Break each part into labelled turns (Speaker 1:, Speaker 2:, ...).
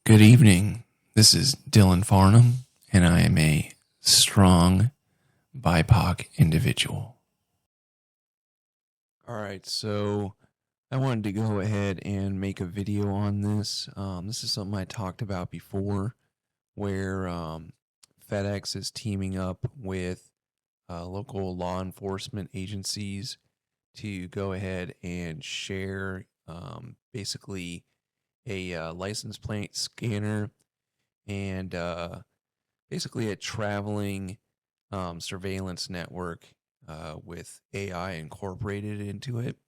Speaker 1: Good evening. This is Dylan Farnham, and I am a strong BIPOC individual. All right, so I wanted to go ahead and make a video on this. This is something I talked about before, where FedEx is teaming up with local law enforcement agencies to go ahead and share basically a license plate scanner and basically a traveling surveillance network with AI incorporated into it.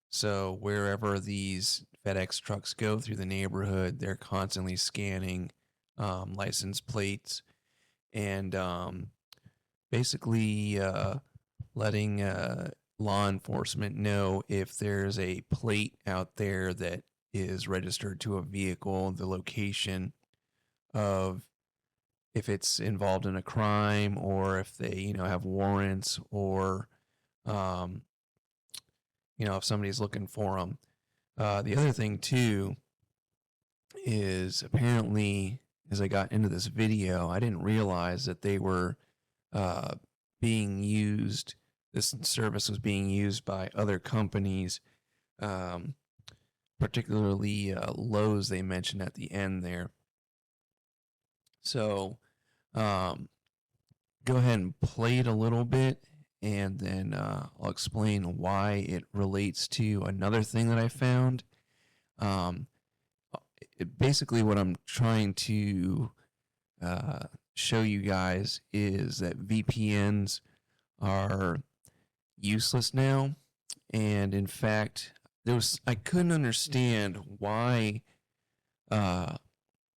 Speaker 1: So wherever these FedEx trucks go through the neighborhood, they're constantly scanning license plates and basically letting law enforcement know if there's a plate out there that is registered to a vehicle, the location of if it's involved in a crime or if they, have warrants or, if somebody's looking for them. The other thing too is apparently as I got into this video, I didn't realize that they were being used. This service was being used by other companies, particularly Lowe's they mentioned at the end there. So go ahead and play it a little bit, and then I'll explain why it relates to another thing that I found. Basically what I'm trying to show you guys is that VPNs are useless now. And in fact, I couldn't understand why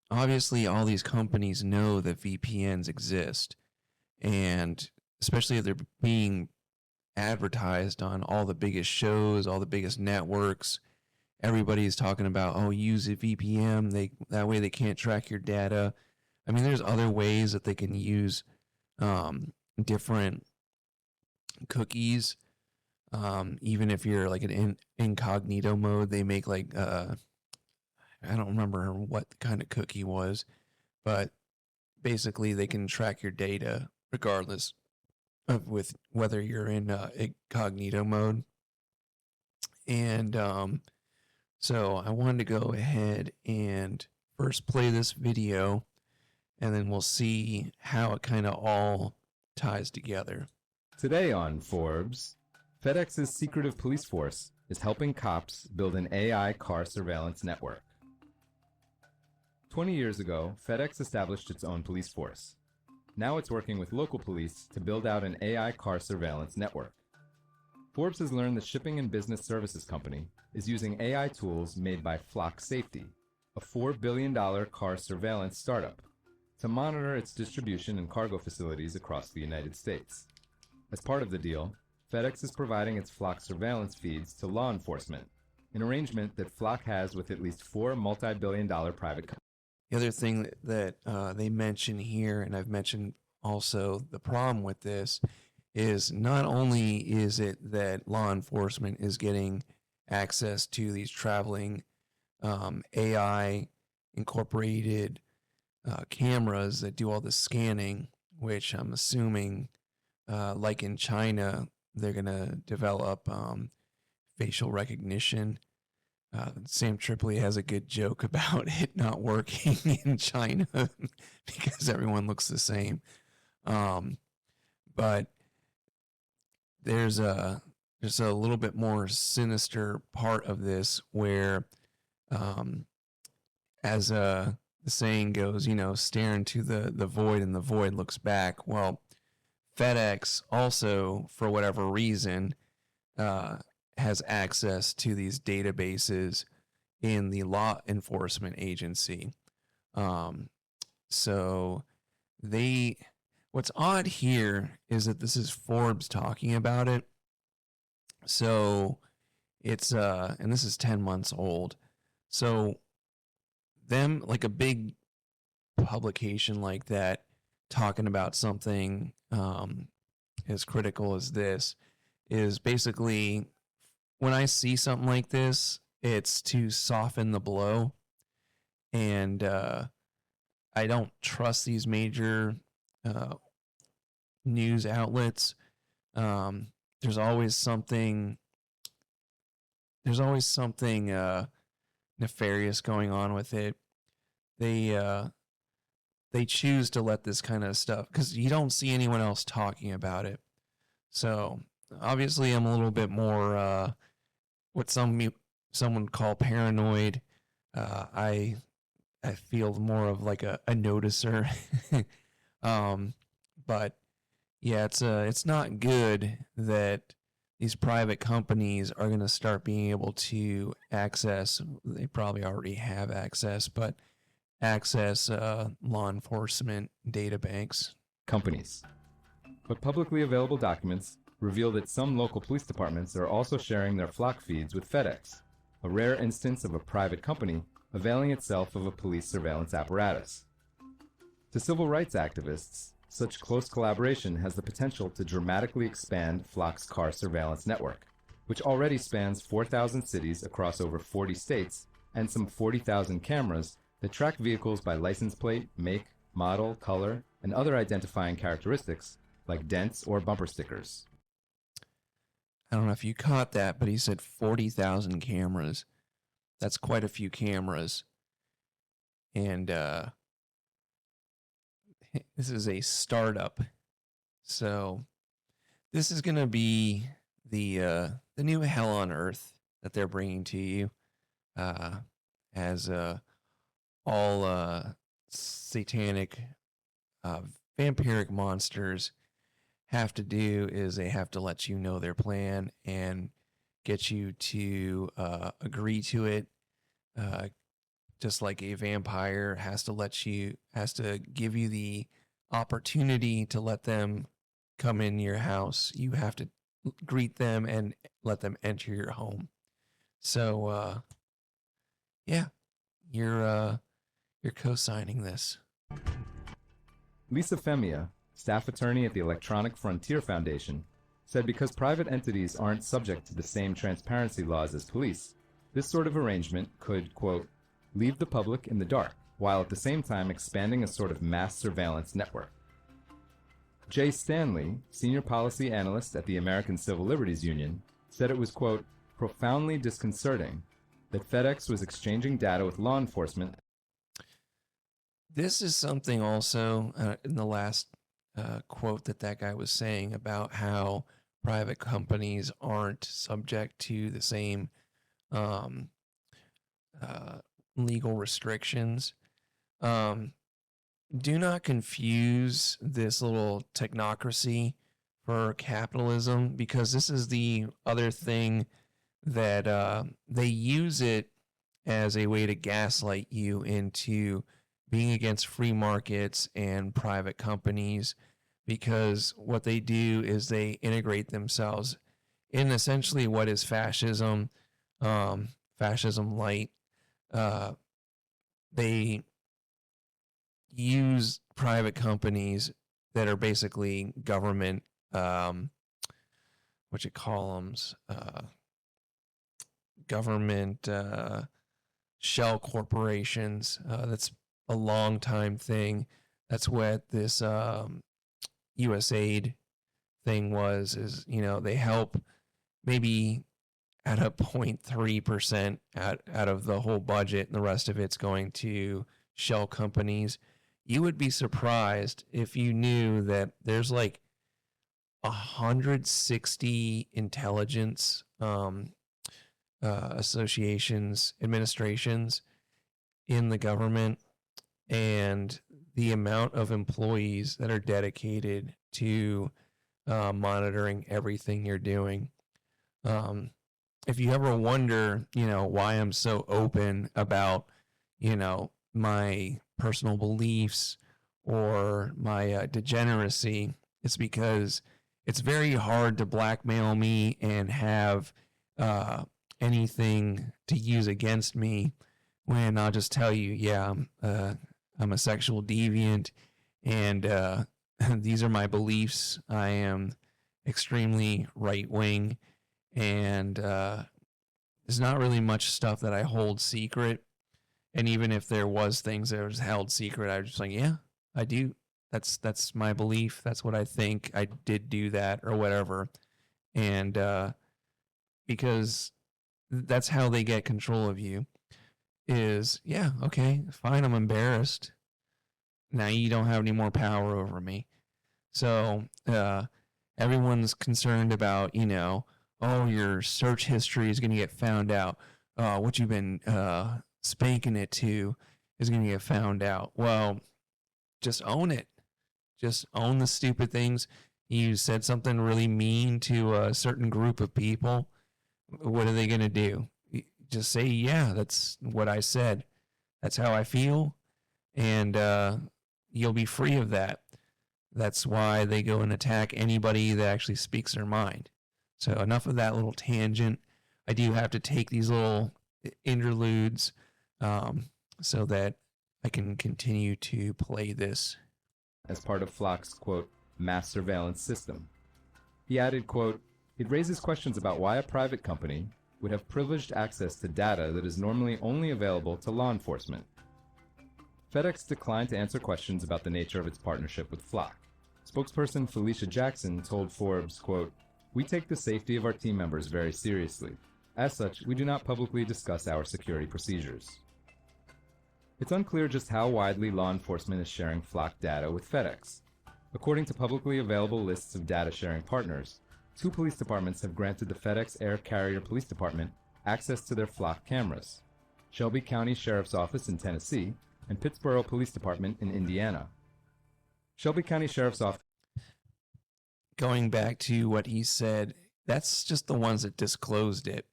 Speaker 1: obviously all these companies know that VPNs exist, and especially if they're being advertised on all the biggest shows, all the biggest networks. Everybody's talking about, oh, use a VPN. That way they can't track your data. I mean, there's other ways that they can use different cookies. Even if you're like an incognito mode, they make like I don't remember what kind of cookie was, but basically they can track your data regardless of with whether you're in incognito mode. And so I wanted to go ahead and first play this video, and then we'll see how it kind of all ties together.
Speaker 2: Today on Forbes, FedEx's secretive police force is helping cops build an AI car surveillance network. 20 years ago, FedEx established its own police force. Now it's working with local police to build out an AI car surveillance network. Forbes has learned the shipping and business services company is using AI tools made by Flock Safety, a $4 billion car surveillance startup, to monitor its distribution and cargo facilities across the United States. As part of the deal, FedEx is providing its Flock surveillance feeds to law enforcement, an arrangement that Flock has with at least 4 multi-billion-dollar private companies.
Speaker 1: The other thing that they mention here, and I've mentioned also the problem with this, is not only is it that law enforcement is getting access to these traveling AI incorporated cameras that do all the scanning, which I'm assuming, like in China, they're going to develop facial recognition. Sam Tripoli has a good joke about it not working in China because everyone looks the same. But there's a little bit more sinister part of this where, as the saying goes, stare into the void and the void looks back. Well, FedEx also, for whatever reason, has access to these databases in the law enforcement agency. So what's odd here is that this is Forbes talking about it. So it's, and this is 10 months old. So them, like a big publication like that, talking about something as critical as this is basically, when I see something like this, it's to soften the blow. and I don't trust these major uh, news outlets. Um, there's always something. There's always something nefarious going on with it. They uh, they choose to let this kind of stuff because you don't see anyone else talking about it. So obviously, I'm a little bit more what some would call paranoid. I feel more of like a noticer. um, but yeah, it's not good that these private companies are going to start being able to access. They probably already have access, but access law enforcement data banks.
Speaker 2: Companies. But publicly available documents reveal that some local police departments are also sharing their flock feeds with FedEx, a rare instance of a private company availing itself of a police surveillance apparatus. To civil rights activists, such close collaboration has the potential to dramatically expand Flock's car surveillance network, which already spans 4,000 cities across over 40 states and some 40,000 cameras that track vehicles by license plate, make, model, color, and other identifying characteristics like dents or bumper stickers.
Speaker 1: I don't know if you caught that, but he said 40,000 cameras. That's quite a few cameras. And this is a startup. So this is going to be the new hell on earth that they're bringing to you as all satanic vampiric monsters have to do is they have to let you know their plan and get you to agree to it. Just like a vampire has to give you the opportunity to let them come in your house. You have to greet them and let them enter your home. So yeah, you're co-signing this.
Speaker 2: Lisa Femia, staff attorney at the Electronic Frontier Foundation, said because private entities aren't subject to the same transparency laws as police, this sort of arrangement could, quote, leave the public in the dark, while at the same time expanding a sort of mass surveillance network. Jay Stanley, senior policy analyst at the American Civil Liberties Union, said it was, quote, profoundly disconcerting that FedEx was exchanging data with law enforcement.
Speaker 1: This is something also in the last quote that guy was saying about how private companies aren't subject to the same legal restrictions. Do not confuse this little technocracy for capitalism, because this is the other thing that they use it as a way to gaslight you into being against free markets and private companies, because what they do is they integrate themselves in essentially what is fascism, fascism light. They use private companies that are basically government, what you call them, government shell corporations. That's a long time thing. That's what this USAID thing was. Is they help maybe at a 0.3% out of the whole budget, and the rest of it's going to shell companies. You would be surprised if you knew that there's like 160 intelligence associations, administrations in the government, and the amount of employees that are dedicated to monitoring everything you're doing. If you ever wonder, why I'm so open about, my personal beliefs or my degeneracy, it's because it's very hard to blackmail me and have anything to use against me when I'll just tell you, yeah, I'm a sexual deviant, and these are my beliefs. I am extremely right wing, and there's not really much stuff that I hold secret. And even if there was things that was held secret, I was just like, yeah, I do. That's my belief. That's what I think. I did do that or whatever. And because that's how they get control of you is, yeah, okay, fine, I'm embarrassed. Now you don't have any more power over me. So everyone's concerned about, oh, your search history is going to get found out. What you've been spanking it to is going to get found out. Well, just own it. Just own the stupid things. You said something really mean to a certain group of people. What are they going to do? Just say, yeah, that's what I said. That's how I feel. And you'll be free of that. That's why they go and attack anybody that actually speaks their mind. So enough of that little tangent. I do have to take these little interludes so that I can continue to play this.
Speaker 2: As part of Flock's, quote, mass surveillance system. He added, quote, it raises questions about why a private company would have privileged access to data that is normally only available to law enforcement. FedEx declined to answer questions about the nature of its partnership with Flock. Spokesperson Felicia Jackson told Forbes, quote, we take the safety of our team members very seriously. As such, we do not publicly discuss our security procedures. It's unclear just how widely law enforcement is sharing Flock data with FedEx. According to publicly available lists of data sharing partners, 2 police departments have granted the FedEx Air Carrier Police Department access to their Flock cameras: Shelby County Sheriff's Office in Tennessee and Pittsboro Police Department in Indiana. Shelby County Sheriff's Office.
Speaker 1: Going back to what he said, that's just the ones that disclosed it.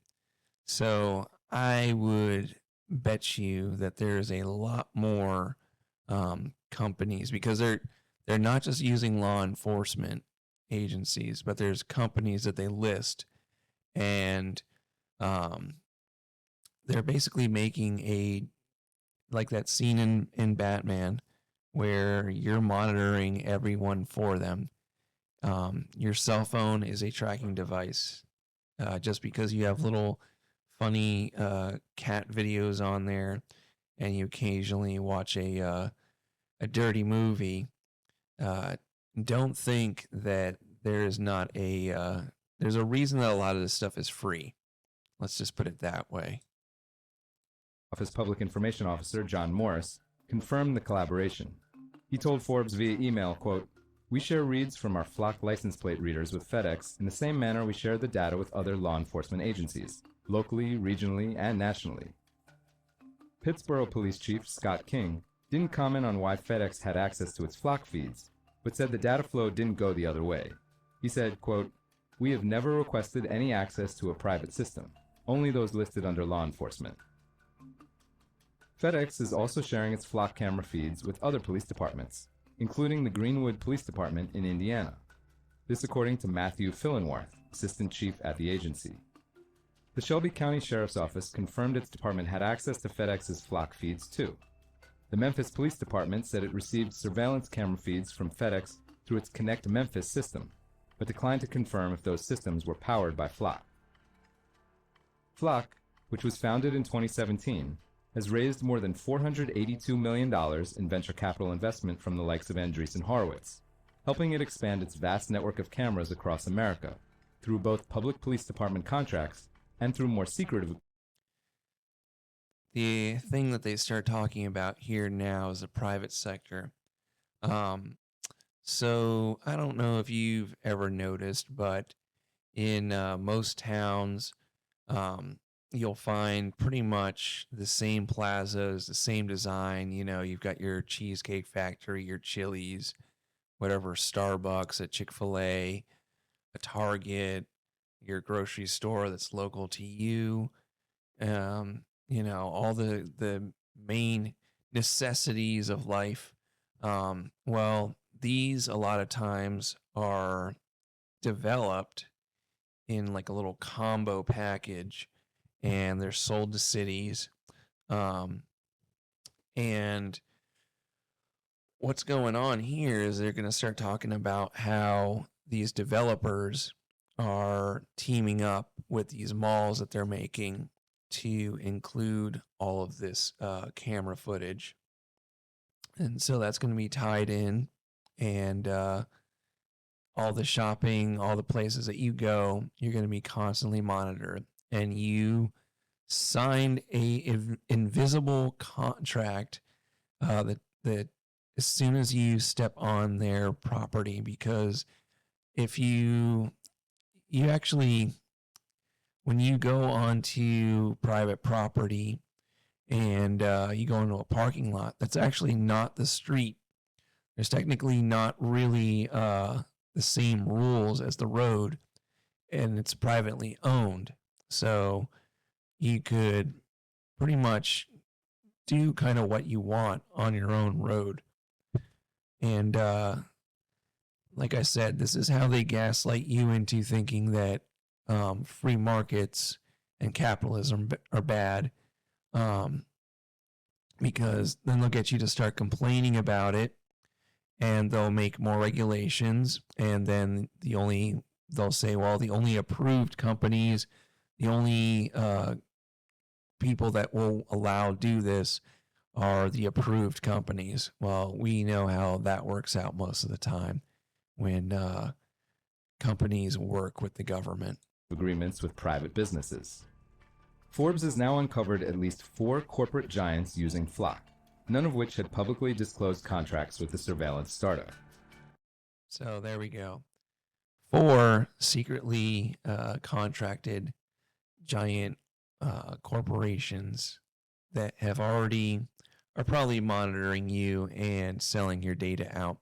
Speaker 1: So I would bet you that there's a lot more companies, because they're not just using law enforcement agencies, but there's companies that they list, and they're basically making like that scene in Batman where you're monitoring everyone for them. Your cell phone is a tracking device. Just because you have little funny cat videos on there and you occasionally watch a dirty movie, don't think that there is not there's a reason that a lot of this stuff is free. Let's just put it that way.
Speaker 2: Office Public Information Officer John Morris confirmed the collaboration. He told Forbes via email, quote, we share reads from our Flock license plate readers with FedEx in the same manner we share the data with other law enforcement agencies, locally, regionally, and nationally. Pittsboro Police Chief Scott King didn't comment on why FedEx had access to its Flock feeds, but said the data flow didn't go the other way. He said, quote, we have never requested any access to a private system, only those listed under law enforcement. FedEx is also sharing its Flock camera feeds with other police departments, including the Greenwood Police Department in Indiana. This according to Matthew Fillenwarth, Assistant Chief at the agency. The Shelby County Sheriff's Office confirmed its department had access to FedEx's Flock feeds too. The Memphis Police Department said it received surveillance camera feeds from FedEx through its Connect Memphis system, but declined to confirm if those systems were powered by Flock. Flock, which was founded in 2017, has raised more than $482 million in venture capital investment from the likes of Andreessen Horowitz, helping it expand its vast network of cameras across America through both public police department contracts and through more secretive.
Speaker 1: The thing that they start talking about here now is the private sector. So I don't know if you've ever noticed, but in most towns, you'll find pretty much the same plazas, the same design. You've got your Cheesecake Factory, your Chili's, whatever, Starbucks, a Chick-fil-A, a Target, your grocery store that's local to you. All the main necessities of life. Well, these a lot of times are developed in like a little combo package, and they're sold to cities. And what's going on here is they're going to start talking about how these developers are teaming up with these malls that they're making to include all of this camera footage. And so that's going to be tied in, and all the shopping, all the places that you go, you're going to be constantly monitored. And you signed invisible contract that as soon as you step on their property, because if you actually, when you go onto private property and you go into a parking lot, that's actually not the street. There's technically not really the same rules as the road, and it's privately owned. So you could pretty much do kind of what you want on your own road. And like I said, this is how they gaslight you into thinking that free markets and capitalism are bad, because then they'll get you to start complaining about it, and they'll make more regulations, and then they'll say, well, the only approved companies, the only people that will allow do this are the approved companies. Well, we know how that works out most of the time when companies work with the government.
Speaker 2: Agreements with private businesses. Forbes has now uncovered at least 4 corporate giants using Flock, none of which had publicly disclosed contracts with the surveillance startup.
Speaker 1: So there we go. 4 secretly contracted giant corporations that are probably monitoring you and selling your data out.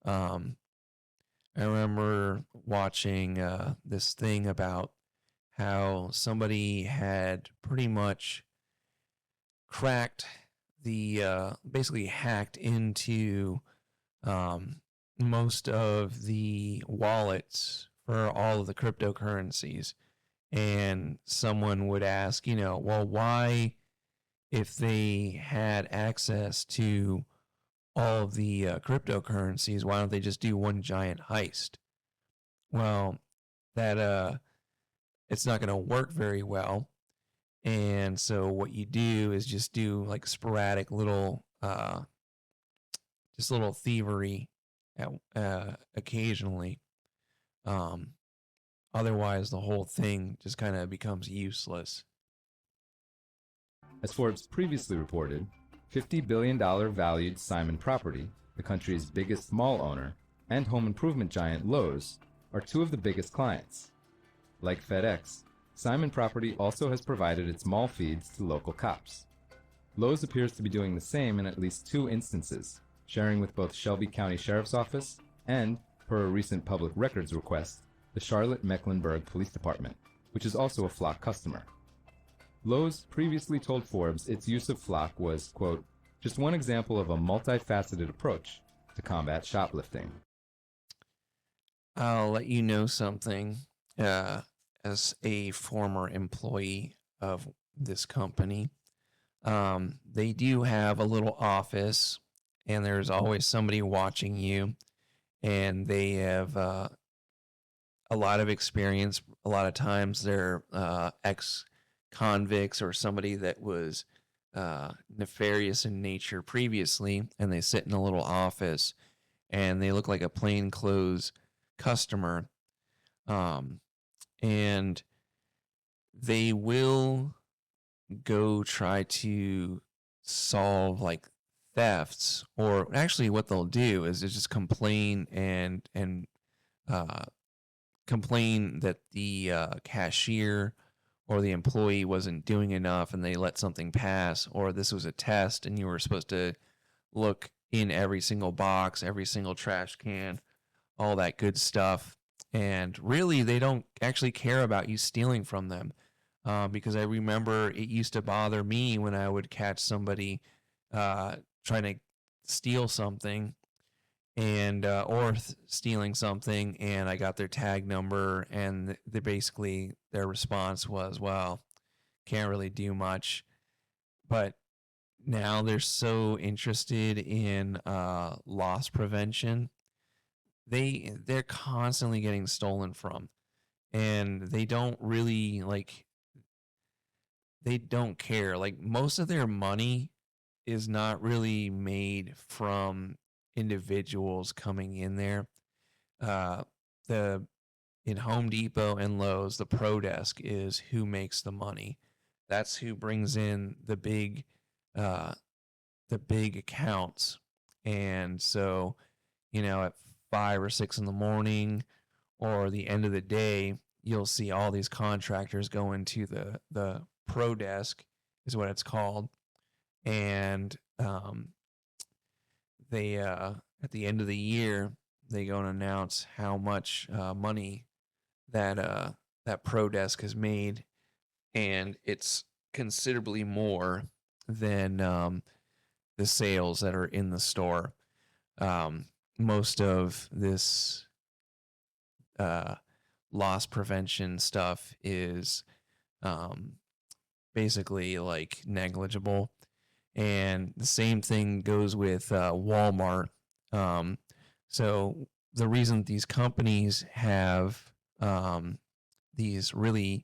Speaker 1: I remember watching this thing about how somebody had pretty much basically hacked into most of the wallets for all of the cryptocurrencies. And someone would ask, well, why, if they had access to all of the cryptocurrencies, why don't they just do one giant heist? Well, that it's not going to work very well. And so what you do is just do like sporadic little thievery occasionally. Otherwise, the whole thing just kind of becomes useless.
Speaker 2: As Forbes previously reported, $50 billion valued Simon Property, the country's biggest mall owner, and home improvement giant Lowe's, are 2 of the biggest clients. Like FedEx, Simon Property also has provided its mall feeds to local cops. Lowe's appears to be doing the same in at least 2 instances, sharing with both Shelby County Sheriff's Office and, per a recent public records request, the Charlotte-Mecklenburg Police Department, which is also a Flock customer. Lowe's previously told Forbes its use of Flock was, quote, just one example of a multifaceted approach to combat shoplifting.
Speaker 1: I'll let you know something. As a former employee of this company, they do have a little office, and there's always somebody watching you, and they have a lot of experience. A lot of times they're ex-convicts or somebody that was nefarious in nature previously, and they sit in a little office, and they look like a plainclothes customer. And they will go try to solve like thefts, or actually what they'll do is they just complain and complain that the cashier or the employee wasn't doing enough and they let something pass, or this was a test and you were supposed to look in every single box, every single trash can, all that good stuff. And really, they don't actually care about you stealing from them, because I remember it used to bother me when I would catch somebody trying to steal something, and or stealing something, and I got their tag number, and their response was, "Well, can't really do much." But now they're so interested in loss prevention. They're constantly getting stolen from, and they don't really they don't care. Like most of their money is not really made from individuals coming in there. Uh, the in Home Depot and Lowe's, the Pro Desk is who makes the money. That's who brings in uh, the big accounts. And so, at 5 or 6 in the morning or the end of the day, you'll see all these contractors go into the Pro Desk, is what it's called, and they at the end of the year they go and announce how much money that Pro Desk has made, and it's considerably more than the sales that are in the store. Um, Most of this loss prevention stuff is um, basically like negligible. And the same thing goes with Walmart. Um, so the reason these companies have these really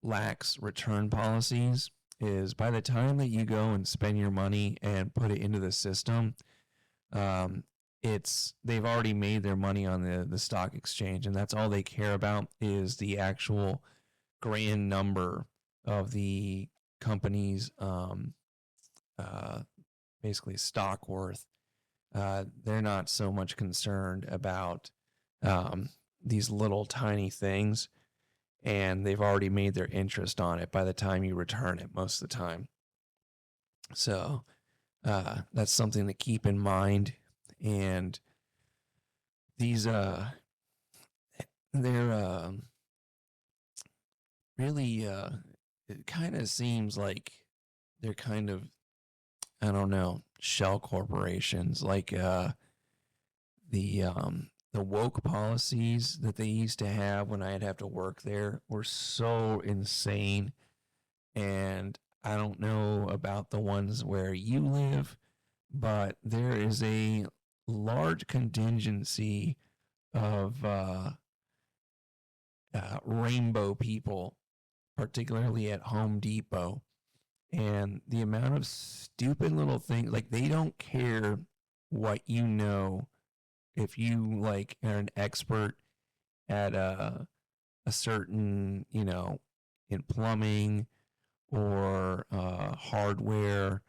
Speaker 1: lax return policies is by the time that you go and spend your money and put it into the system, um, they've already made their money on the stock exchange, and that's all they care about is the actual grand number of the company's uh, basically stock worth. They're not so much concerned about these little tiny things, and they've already made their interest on it by the time you return it most of the time. So that's something to keep in mind. And these they're really it kind of seems like they're kind of, I don't know, shell corporations, like the woke policies that they used to have when I'd have to work there were so insane. And I don't know about the ones where you live, but there is a large contingency of rainbow people, particularly at Home Depot. And the amount of stupid little things, like they don't care what you know. If you like are an expert at a certain, in plumbing or hardware,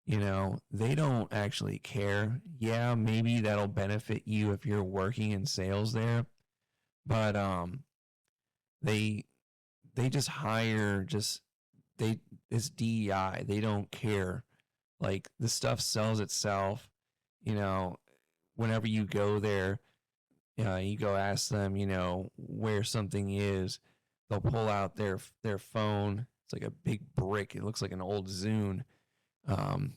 Speaker 1: they don't actually care. Yeah, maybe that'll benefit you if you're working in sales there, but they they just hire just they it's DEI. They don't care. Like the stuff sells itself. You know, Whenever you go there, you go ask them, where something is. They'll pull out their phone. It's like a big brick. It looks like an old Zune um,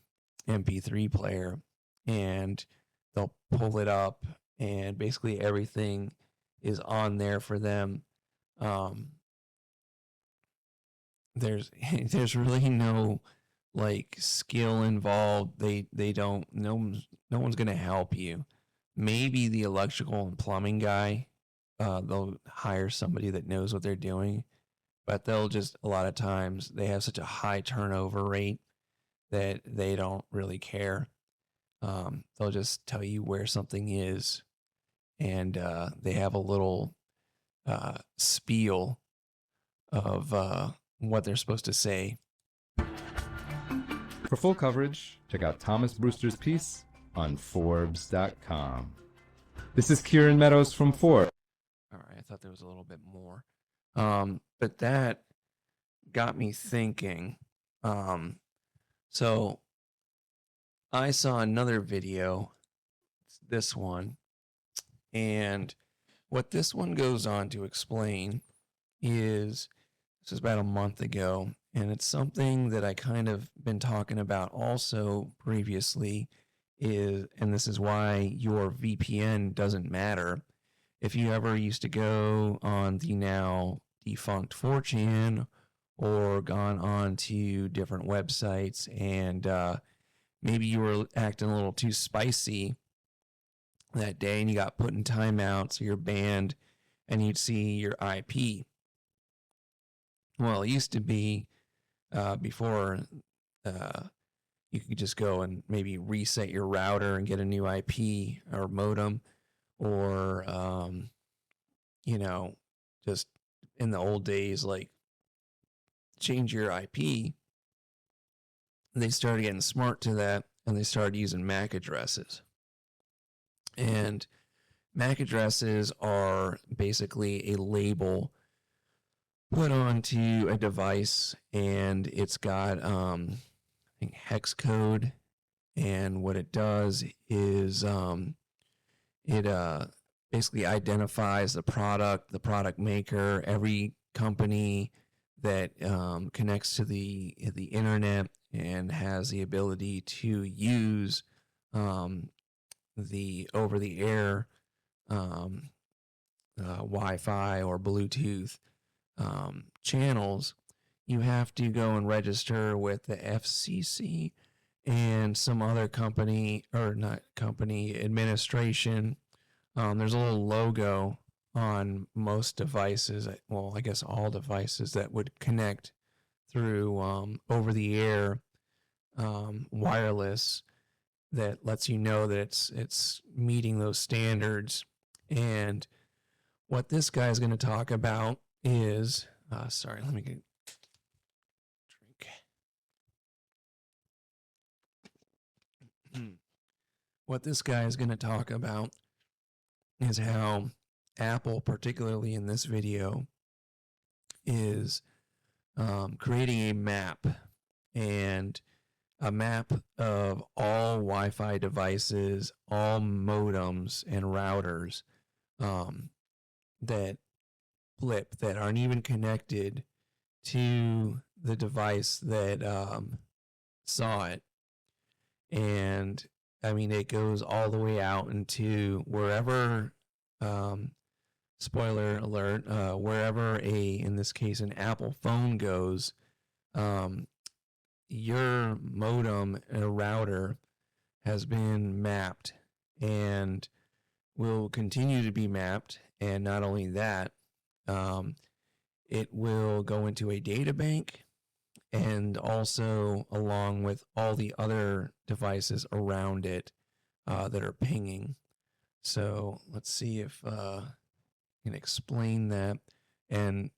Speaker 1: MP3 player, and they'll pull it up, and basically everything is on there for them. Um, there's there's really no like skill involved. They don't no one's gonna help you. Maybe the electrical and plumbing guy, they'll hire somebody that knows what they're doing, but they'll just a lot of times they have such a high turnover rate that they don't really care. They'll just tell you where something is, and they have a little spiel of what they're supposed to say.
Speaker 2: For full coverage, check out Thomas Brewster's piece on Forbes.com. This is Kieran Meadows from Forbes.
Speaker 1: All right, I thought there was a little bit more. But that got me thinking. So I saw another video, this one, and what this one goes on to explain is this was about a month ago, and it's something that I kind of been talking about also previously, and this is why your VPN doesn't matter. If you ever used to go on the now defunct 4chan or gone on to different websites, and maybe you were acting a little too spicy that day and you got put in timeout, so you're banned, and you'd see your IP. Well, it used to be before you could just go and maybe reset your router and get a new IP or modem, or just in the old days, like change your IP. They started getting smart to that, and they started using MAC addresses. And MAC addresses are basically a label put onto a device, and it's got I think hex code. And what it does is it basically identifies the product maker, every company that connects to the internet and has the ability to use the over the air Wi-Fi or Bluetooth channels. You have to go and register with the FCC and some other company, or not company, administration. There's a little logo on most devices, well, I guess all devices that would connect through over the air wireless, that lets you know that it's meeting those standards. And what this guy is going to talk about is, sorry, let me get a drink. What this guy is going to talk about is how Apple, particularly in this video, is creating a map, and a map of all Wi-Fi devices, all modems and routers that flip, that aren't even connected to the device that saw it. And I mean, it goes all the way out into wherever, spoiler alert, wherever in this case, an Apple phone goes, your modem and router has been mapped and will continue to be mapped. And not only that, it will go into a data bank, and also along with all the other devices around it that are pinging. So let's see if I can explain that. And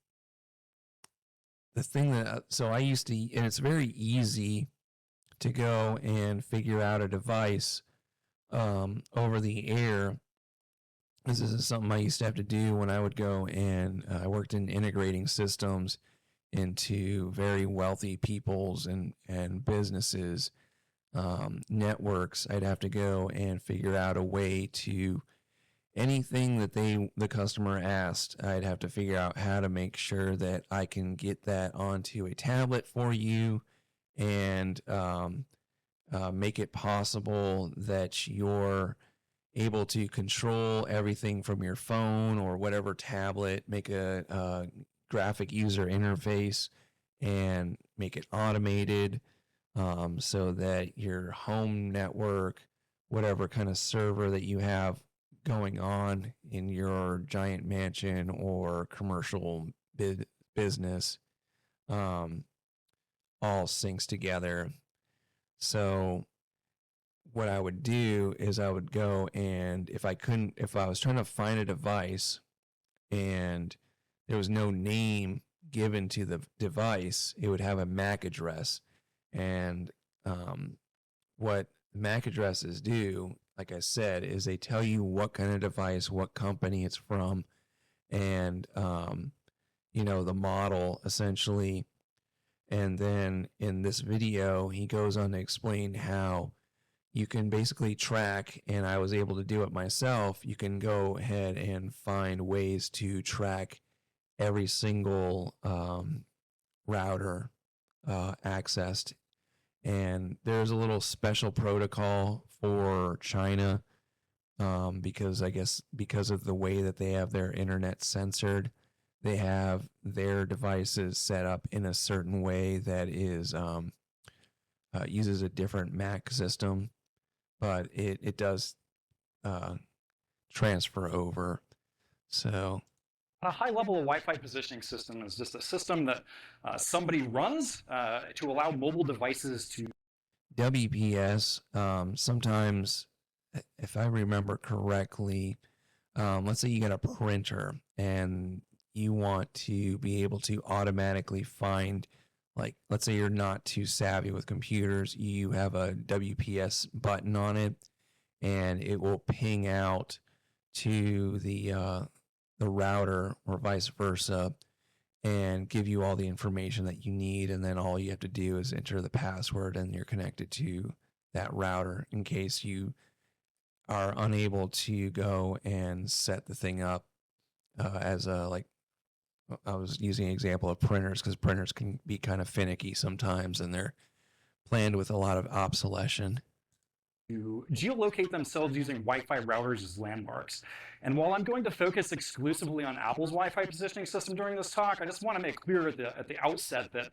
Speaker 1: the thing that, so I used to, and it's very easy to go and figure out a device over the air. This is something I used to have to do when I would go and I worked in integrating systems into very wealthy people's and businesses networks. I'd have to go and figure out a way to, anything that the customer asked, I'd have to figure out how to make sure that I can get that onto a tablet for you, and make it possible that you're able to control everything from your phone or whatever tablet, make a graphic user interface and make it automated, so that your home network, whatever kind of server that you have going on in your giant mansion or commercial business, all syncs together. So what I would do is I would go, and if I was trying to find a device and there was no name given to the device, it would have a MAC address. And what MAC addresses do, like I said, is they tell you what kind of device, what company it's from, and the model essentially. And then in this video, he goes on to explain how you can basically track, and I was able to do it myself. You can go ahead and find ways to track every single router accessed. And there's a little special protocol for China, because I guess because of the way that they have their internet censored, they have their devices set up in a certain way that is uses a different MAC system, but it does transfer over. So
Speaker 3: A high level Wi-Fi positioning system is just a system that somebody runs to allow mobile devices to.
Speaker 1: WPS, sometimes, if I remember correctly, let's say you got a printer and you want to be able to automatically find, like, let's say you're not too savvy with computers, you have a WPS button on it, and it will ping out to the router or vice versa and give you all the information that you need, and then all you have to do is enter the password and you're connected to that router in case you are unable to go and set the thing up as a, like, I was using an example of printers because printers can be kind of finicky sometimes and they're planned with a lot of obsolescence.
Speaker 3: To geolocate themselves using Wi-Fi routers as landmarks. And while I'm going to focus exclusively on Apple's Wi-Fi positioning system during this talk, I just want to make clear at the outset that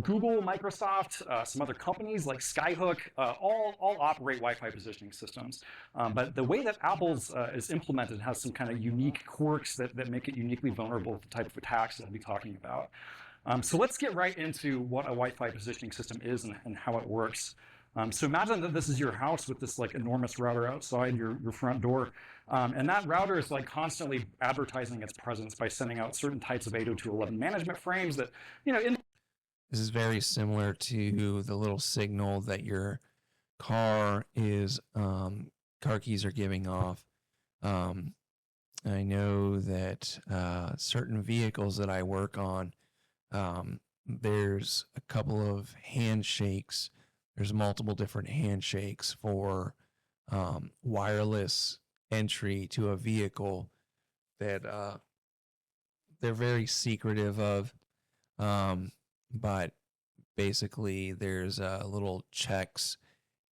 Speaker 3: Google, Microsoft, some other companies like Skyhook, all operate Wi-Fi positioning systems. But the way that Apple's is implemented has some kind of unique quirks that make it uniquely vulnerable to the type of attacks that I'll be talking about. So let's get right into what a Wi-Fi positioning system is and how it works. So imagine that this is your house with this like enormous router outside your front door. And that router is like constantly advertising its presence by sending out certain types of 802.11 management frames that,
Speaker 1: This is very similar to the little signal that your car keys are giving off. I know that certain vehicles that I work on, there's a couple of handshakes. There's multiple different handshakes for wireless entry to a vehicle that they're very secretive of. But basically, there's little checks,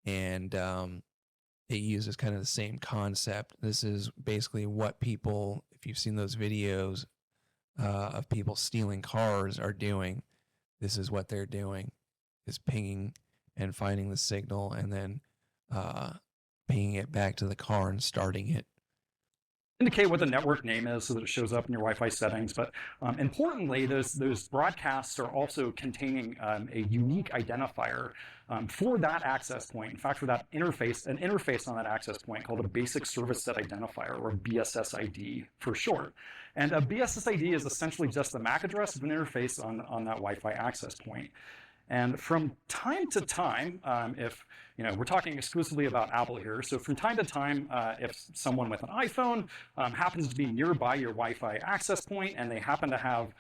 Speaker 1: and it uses kind of the same concept. This is basically what people, if you've seen those videos of people stealing cars, are doing. This is what they're doing, is pinging and finding the signal and then pinging it back to the car and starting it.
Speaker 3: Indicate what the network name is so that it shows up in your Wi-Fi settings. But importantly, those broadcasts are also containing a unique identifier for that access point. In fact, for that interface, an interface on that access point called a basic service set identifier, or BSSID for short. And a BSSID is essentially just the MAC address of an interface on that Wi-Fi access point. And from time to time, if we're talking exclusively about Apple here, so from time to time, if someone with an iPhone happens to be nearby your Wi-Fi access point and they happen to have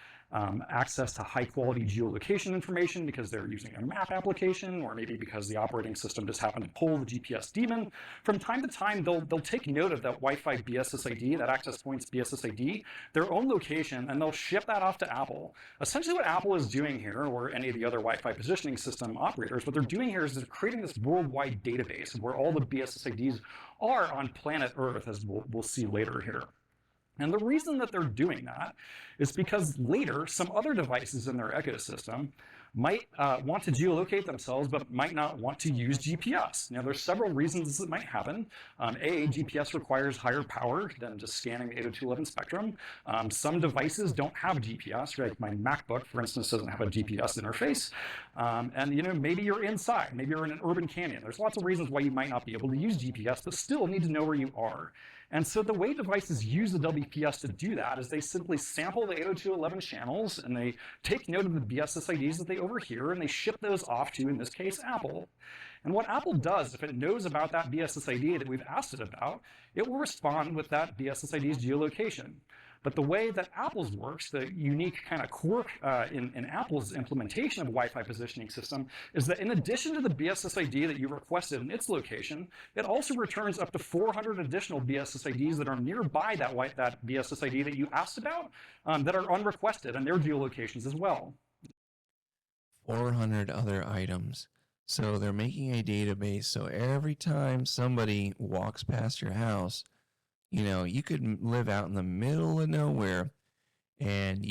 Speaker 3: access to high-quality geolocation information because they're using a map application, or maybe because the operating system just happened to pull the GPS daemon, from time to time they'll take note of that Wi-Fi BSSID, that access point's BSSID, their own location, and they'll ship that off to Apple. Essentially what Apple is doing here, or any of the other Wi-Fi positioning system operators, what they're doing here is they're creating this worldwide database where all the BSSIDs are on planet Earth, as we'll see later here. And the reason that they're doing that is because later some other devices in their ecosystem might want to geolocate themselves, but might not want to use GPS. Now, there's several reasons this might happen. A, GPS requires higher power than just scanning the 802.11 spectrum. Some devices don't have GPS, like my MacBook, for instance, doesn't have a GPS interface. And maybe you're inside, maybe you're in an urban canyon. There's lots of reasons why you might not be able to use GPS, but still need to know where you are. And so the way devices use the WPS to do that is they simply sample the 802.11 channels, and they take note of the BSSIDs that they overhear, and they ship those off to, in this case, Apple. And what Apple does, if it knows about that BSSID that we've asked it about, it will respond with that BSSID's geolocation. But the way that Apple's works, the unique kind of quirk in Apple's implementation of a Wi-Fi positioning system, is that in addition to the BSSID that you requested in its location, it also returns up to 400 additional BSSIDs that are nearby that BSSID that you asked about that are unrequested, and their geolocations as well.
Speaker 1: 400 other items. So they're making a database, so every time somebody walks past your house, you could live out in the middle of nowhere, and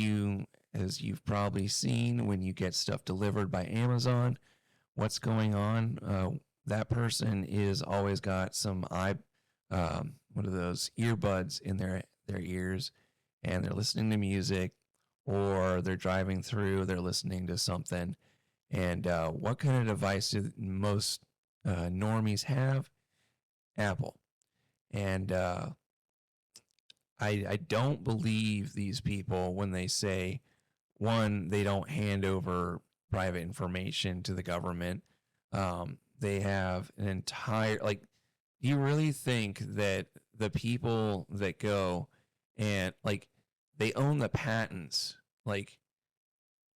Speaker 1: as you've probably seen when you get stuff delivered by Amazon, what's going on? That person is always got some what are those, earbuds in their ears, and they're listening to music, or they're driving through, they're listening to something. And what kind of device do most normies have? Apple. And I don't believe these people when they say, one, they don't hand over private information to the government. They have an entire, like, do you really think that the people that go and, like, they own the patents? Like,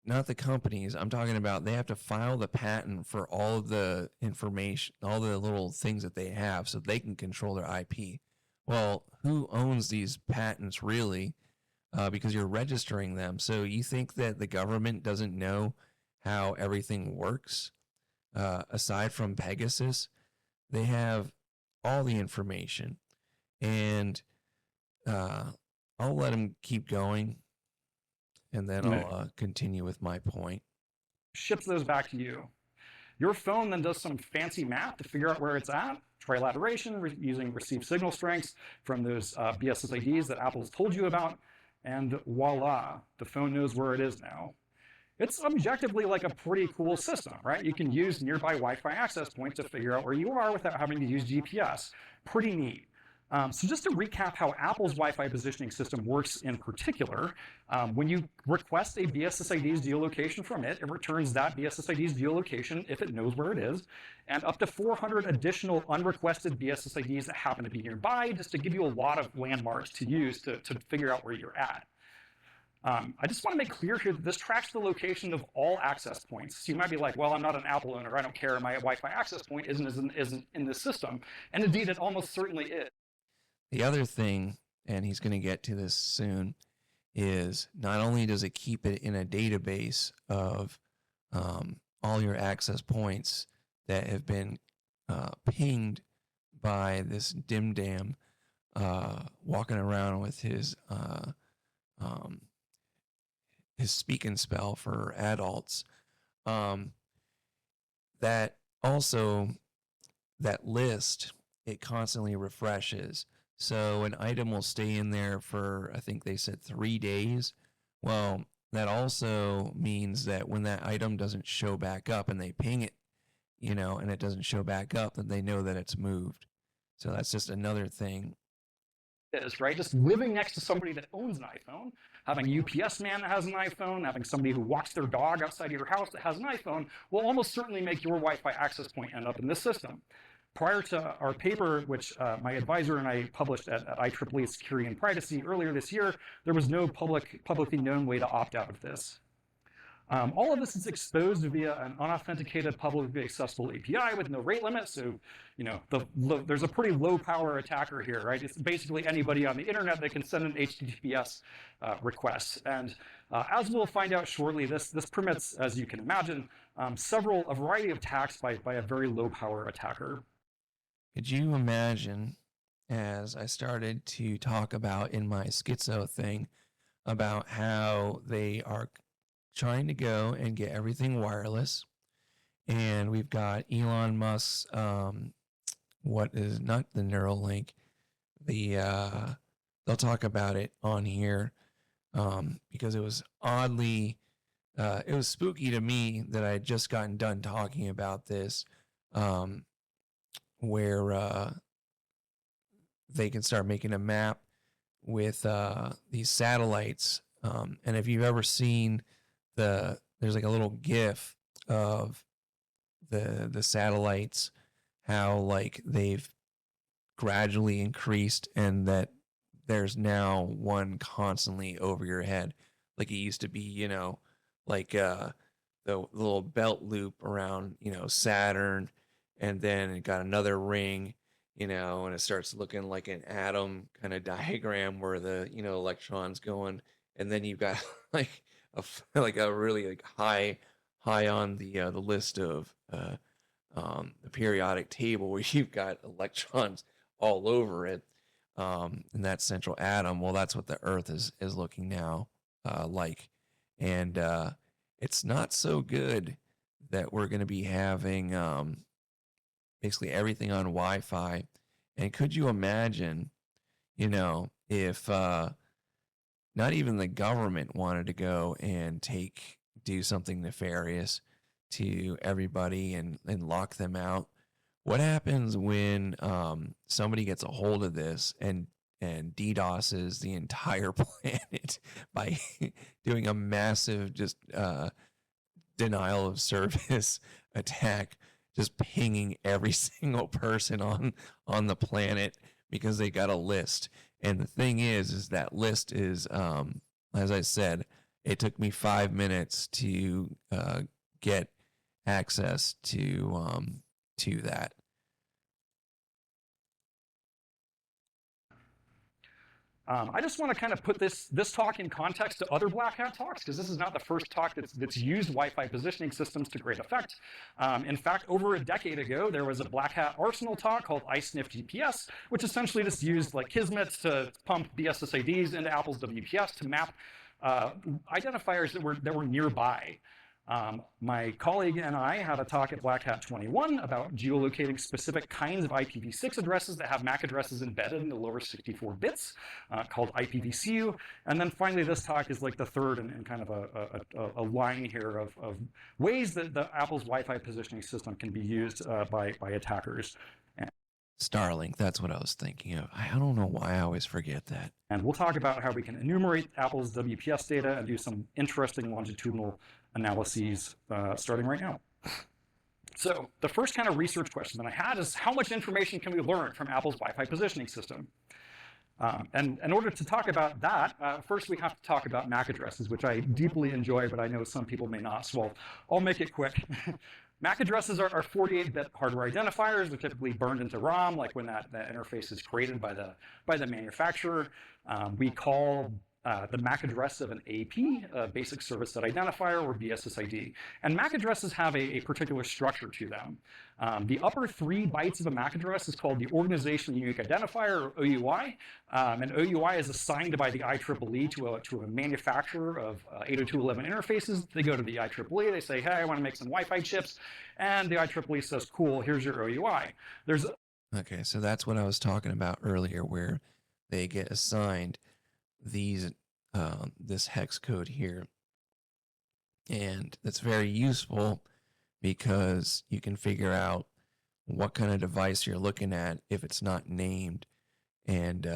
Speaker 1: not the companies. I'm talking about they have to file the patent for all of the information, all the little things that they have so they can control their IP. Well, who owns these patents really? Because you're registering them. So you think that the government doesn't know how everything works? Aside from Pegasus, they have all the information. And I'll let him keep going, and then I'll continue with my point.
Speaker 3: Ships those back to you. Your phone then does some fancy math to figure out where it's at, trilateration, using received signal strengths from those BSSIDs that Apple's told you about, and voila, the phone knows where it is now. It's objectively like a pretty cool system, right? You can use nearby Wi-Fi access points to figure out where you are without having to use GPS. Pretty neat. So just to recap how Apple's Wi-Fi positioning system works in particular, when you request a BSSID's geolocation from it, it returns that BSSID's geolocation if it knows where it is, and up to 400 additional unrequested BSSIDs that happen to be nearby, just to give you a lot of landmarks to use to figure out where you're at. I just want to make clear here that this tracks the location of all access points. So you might be like, well, I'm not an Apple owner, I don't care, my Wi-Fi access point isn't in this system. And indeed, it almost certainly is.
Speaker 1: The other thing, and he's going to get to this soon, is not only does it keep it in a database of all your access points that have been pinged by this dim dam walking around with his speak and spell for adults, that also, that list, it constantly refreshes. So an item will stay in there for, I think they said 3 days. Well, that also means that when that item doesn't show back up and they ping it, and it doesn't show back up, then they know that it's moved. So that's just another thing.
Speaker 3: Is, right? Just living next to somebody that owns an iPhone, having a UPS man that has an iPhone, having somebody who walks their dog outside of your house that has an iPhone will almost certainly make your Wi-Fi access point end up in this system. Prior to our paper, which my advisor and I published at IEEE Security and Privacy earlier this year, there was no publicly known way to opt out of this. All of this is exposed via an unauthenticated, publicly accessible API with no rate limit. So, there's a pretty low power attacker here, right? It's basically anybody on the internet that can send an HTTPS request. And as we'll find out shortly, this permits, as you can imagine, a variety of attacks by a very low power attacker.
Speaker 1: Could you imagine, as I started to talk about in my schizo thing, about how they are trying to go and get everything wireless, and we've got Elon Musk's what is not the Neuralink, they'll talk about it on here because it was oddly it was spooky to me that I had just gotten done talking about this, where they can start making a map with these satellites, and if you've ever seen there's like a little GIF of the satellites, how like they've gradually increased, and that there's now one constantly over your head, like it used to be, like the little belt loop around, Saturn, and then it got another ring, and it starts looking like an atom kind of diagram where the electrons going, and then you've got like a really high on the list of the periodic table, where you've got electrons all over it, in that central atom. Well, that's what the Earth is looking now like, and it's not so good that we're going to be having basically everything on Wi-Fi. And could you imagine, if not even the government wanted to go and do something nefarious to everybody and lock them out. What happens when somebody gets a hold of this and DDoSes the entire planet by doing a massive just denial of service attack, just pinging every single person on the planet because they got a list? And the thing is that list is, as I said, it took me 5 minutes to get access to that.
Speaker 3: I just want to kind of put this talk in context to other Black Hat talks, because this is not the first talk that's used Wi-Fi positioning systems to great effect. In fact, over a decade ago, there was a Black Hat Arsenal talk called iSniff GPS, which essentially just used like Kismet to pump BSSIDs into Apple's WPS to map identifiers that were nearby. My colleague and I had a talk at Black Hat 21 about geolocating specific kinds of IPv6 addresses that have MAC addresses embedded in the lower 64 bits, called IPv4. And then finally, this talk is like the third and kind of a line here of ways that the Apple's Wi-Fi positioning system can be used by attackers.
Speaker 1: Starlink, that's what I was thinking of. I don't know why I always forget that.
Speaker 3: And we'll talk about how we can enumerate Apple's WPS data and do some interesting longitudinal analyses starting right now. So the first kind of research question that I had is, how much information can we learn from Apple's Wi-Fi positioning system? And in order to talk about that, first we have to talk about MAC addresses, which I deeply enjoy, but I know some people may not, so I'll make it quick. MAC addresses are 48-bit hardware identifiers. They're typically burned into ROM, like when that interface is created by the manufacturer. We call the MAC address of an AP, a basic service set identifier, or BSSID. And MAC addresses have a particular structure to them. The upper 3 bytes of a MAC address is called the Organization Unique Identifier, or OUI. And OUI is assigned by the IEEE to a manufacturer of 802.11 interfaces. They go to the IEEE, they say, hey, I want to make some Wi-Fi chips. And the IEEE says, cool, here's your OUI.
Speaker 1: Okay, so that's what I was talking about earlier, where they get assigned this hex code here, and that's very useful because you can figure out what kind of device you're looking at if it's not named. And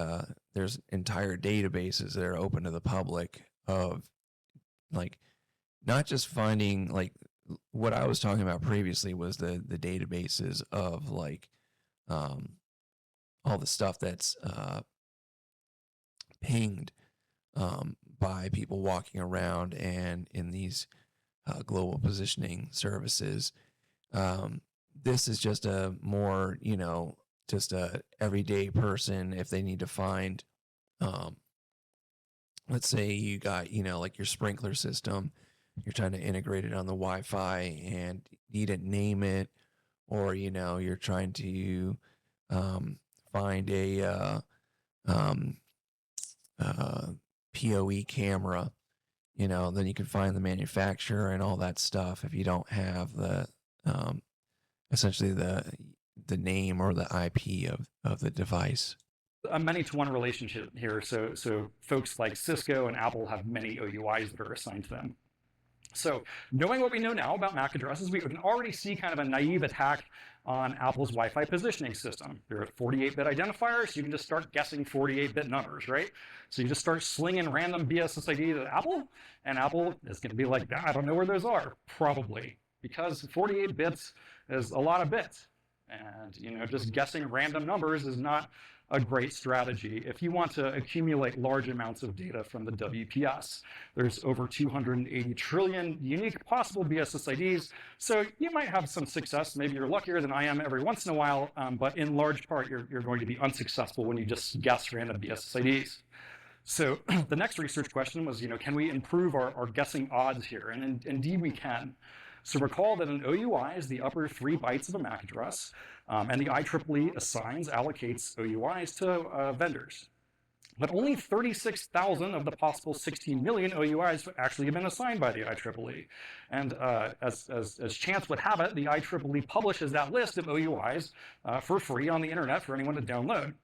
Speaker 1: there's entire databases that are open to the public of, like, not just finding, like what I was talking about previously was the databases of like all the stuff that's pinged by people walking around and in these global positioning services. This is just a more, just a everyday person, if they need to find, let's say you got, like your sprinkler system, you're trying to integrate it on the Wi-Fi and you didn't name it, or, you're trying to find a PoE camera, then you can find the manufacturer and all that stuff if you don't have the essentially the name or the IP of the device.
Speaker 3: A many-to-one relationship here. So folks like Cisco and Apple have many OUIs that are assigned to them. So knowing what we know now about MAC addresses, we can already see kind of a naive attack on Apple's Wi-Fi positioning system. There are 48-bit identifiers. You can just start guessing 48-bit numbers, right? So you just start slinging random BSSID to Apple, and Apple is going to be like, I don't know where those are, probably, because 48 bits is a lot of bits. And just guessing random numbers is not a great strategy if you want to accumulate large amounts of data from the WPS. There's over 280 trillion unique possible BSSIDs, so you might have some success. Maybe you're luckier than I am every once in a while, but in large part, you're going to be unsuccessful when you just guess random BSSIDs. So the next research question was, can we improve our guessing odds here? And indeed we can. So recall that an OUI is the upper 3 bytes of a MAC address, and the IEEE allocates OUIs to vendors. But only 36,000 of the possible 16 million OUIs actually have been assigned by the IEEE. And as chance would have it, the IEEE publishes that list of OUIs for free on the internet for anyone to download.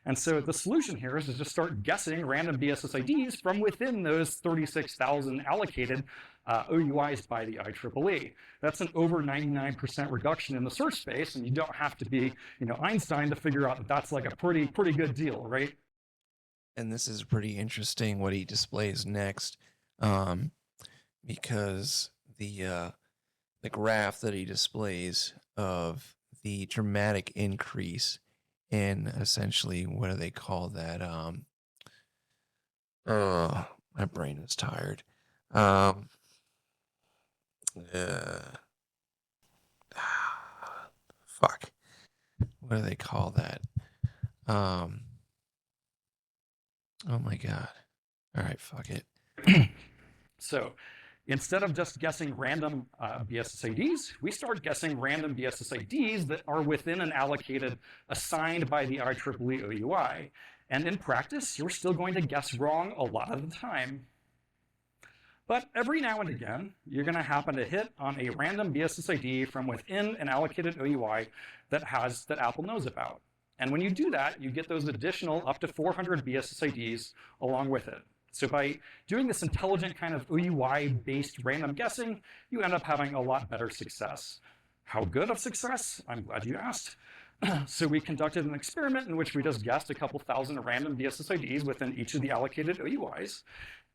Speaker 3: And so the solution here is to just start guessing random BSSIDs from within those 36,000 allocated OUIs by the IEEE. That's an over 99% reduction in the search space, and you don't have to be, Einstein to figure out that that's like a pretty good deal, right?
Speaker 1: And this is pretty interesting what he displays next, because the graph that he displays of the dramatic increase in essentially, what do they call that? My brain is tired. Fuck. What do they call that? Oh my god. All right, fuck it.
Speaker 3: So instead of just guessing random BSSIDs, we start guessing random BSSIDs that are within an allocated assigned by the IEEE OUI. And in practice, you're still going to guess wrong a lot of the time. But every now and again, you're going to happen to hit on a random BSSID from within an allocated OUI that Apple knows about. And when you do that, you get those additional up to 400 BSSIDs along with it. So by doing this intelligent kind of OUI-based random guessing, you end up having a lot better success. How good of success? I'm glad you asked. So we conducted an experiment in which we just guessed a couple thousand random BSSIDs within each of the allocated OUIs.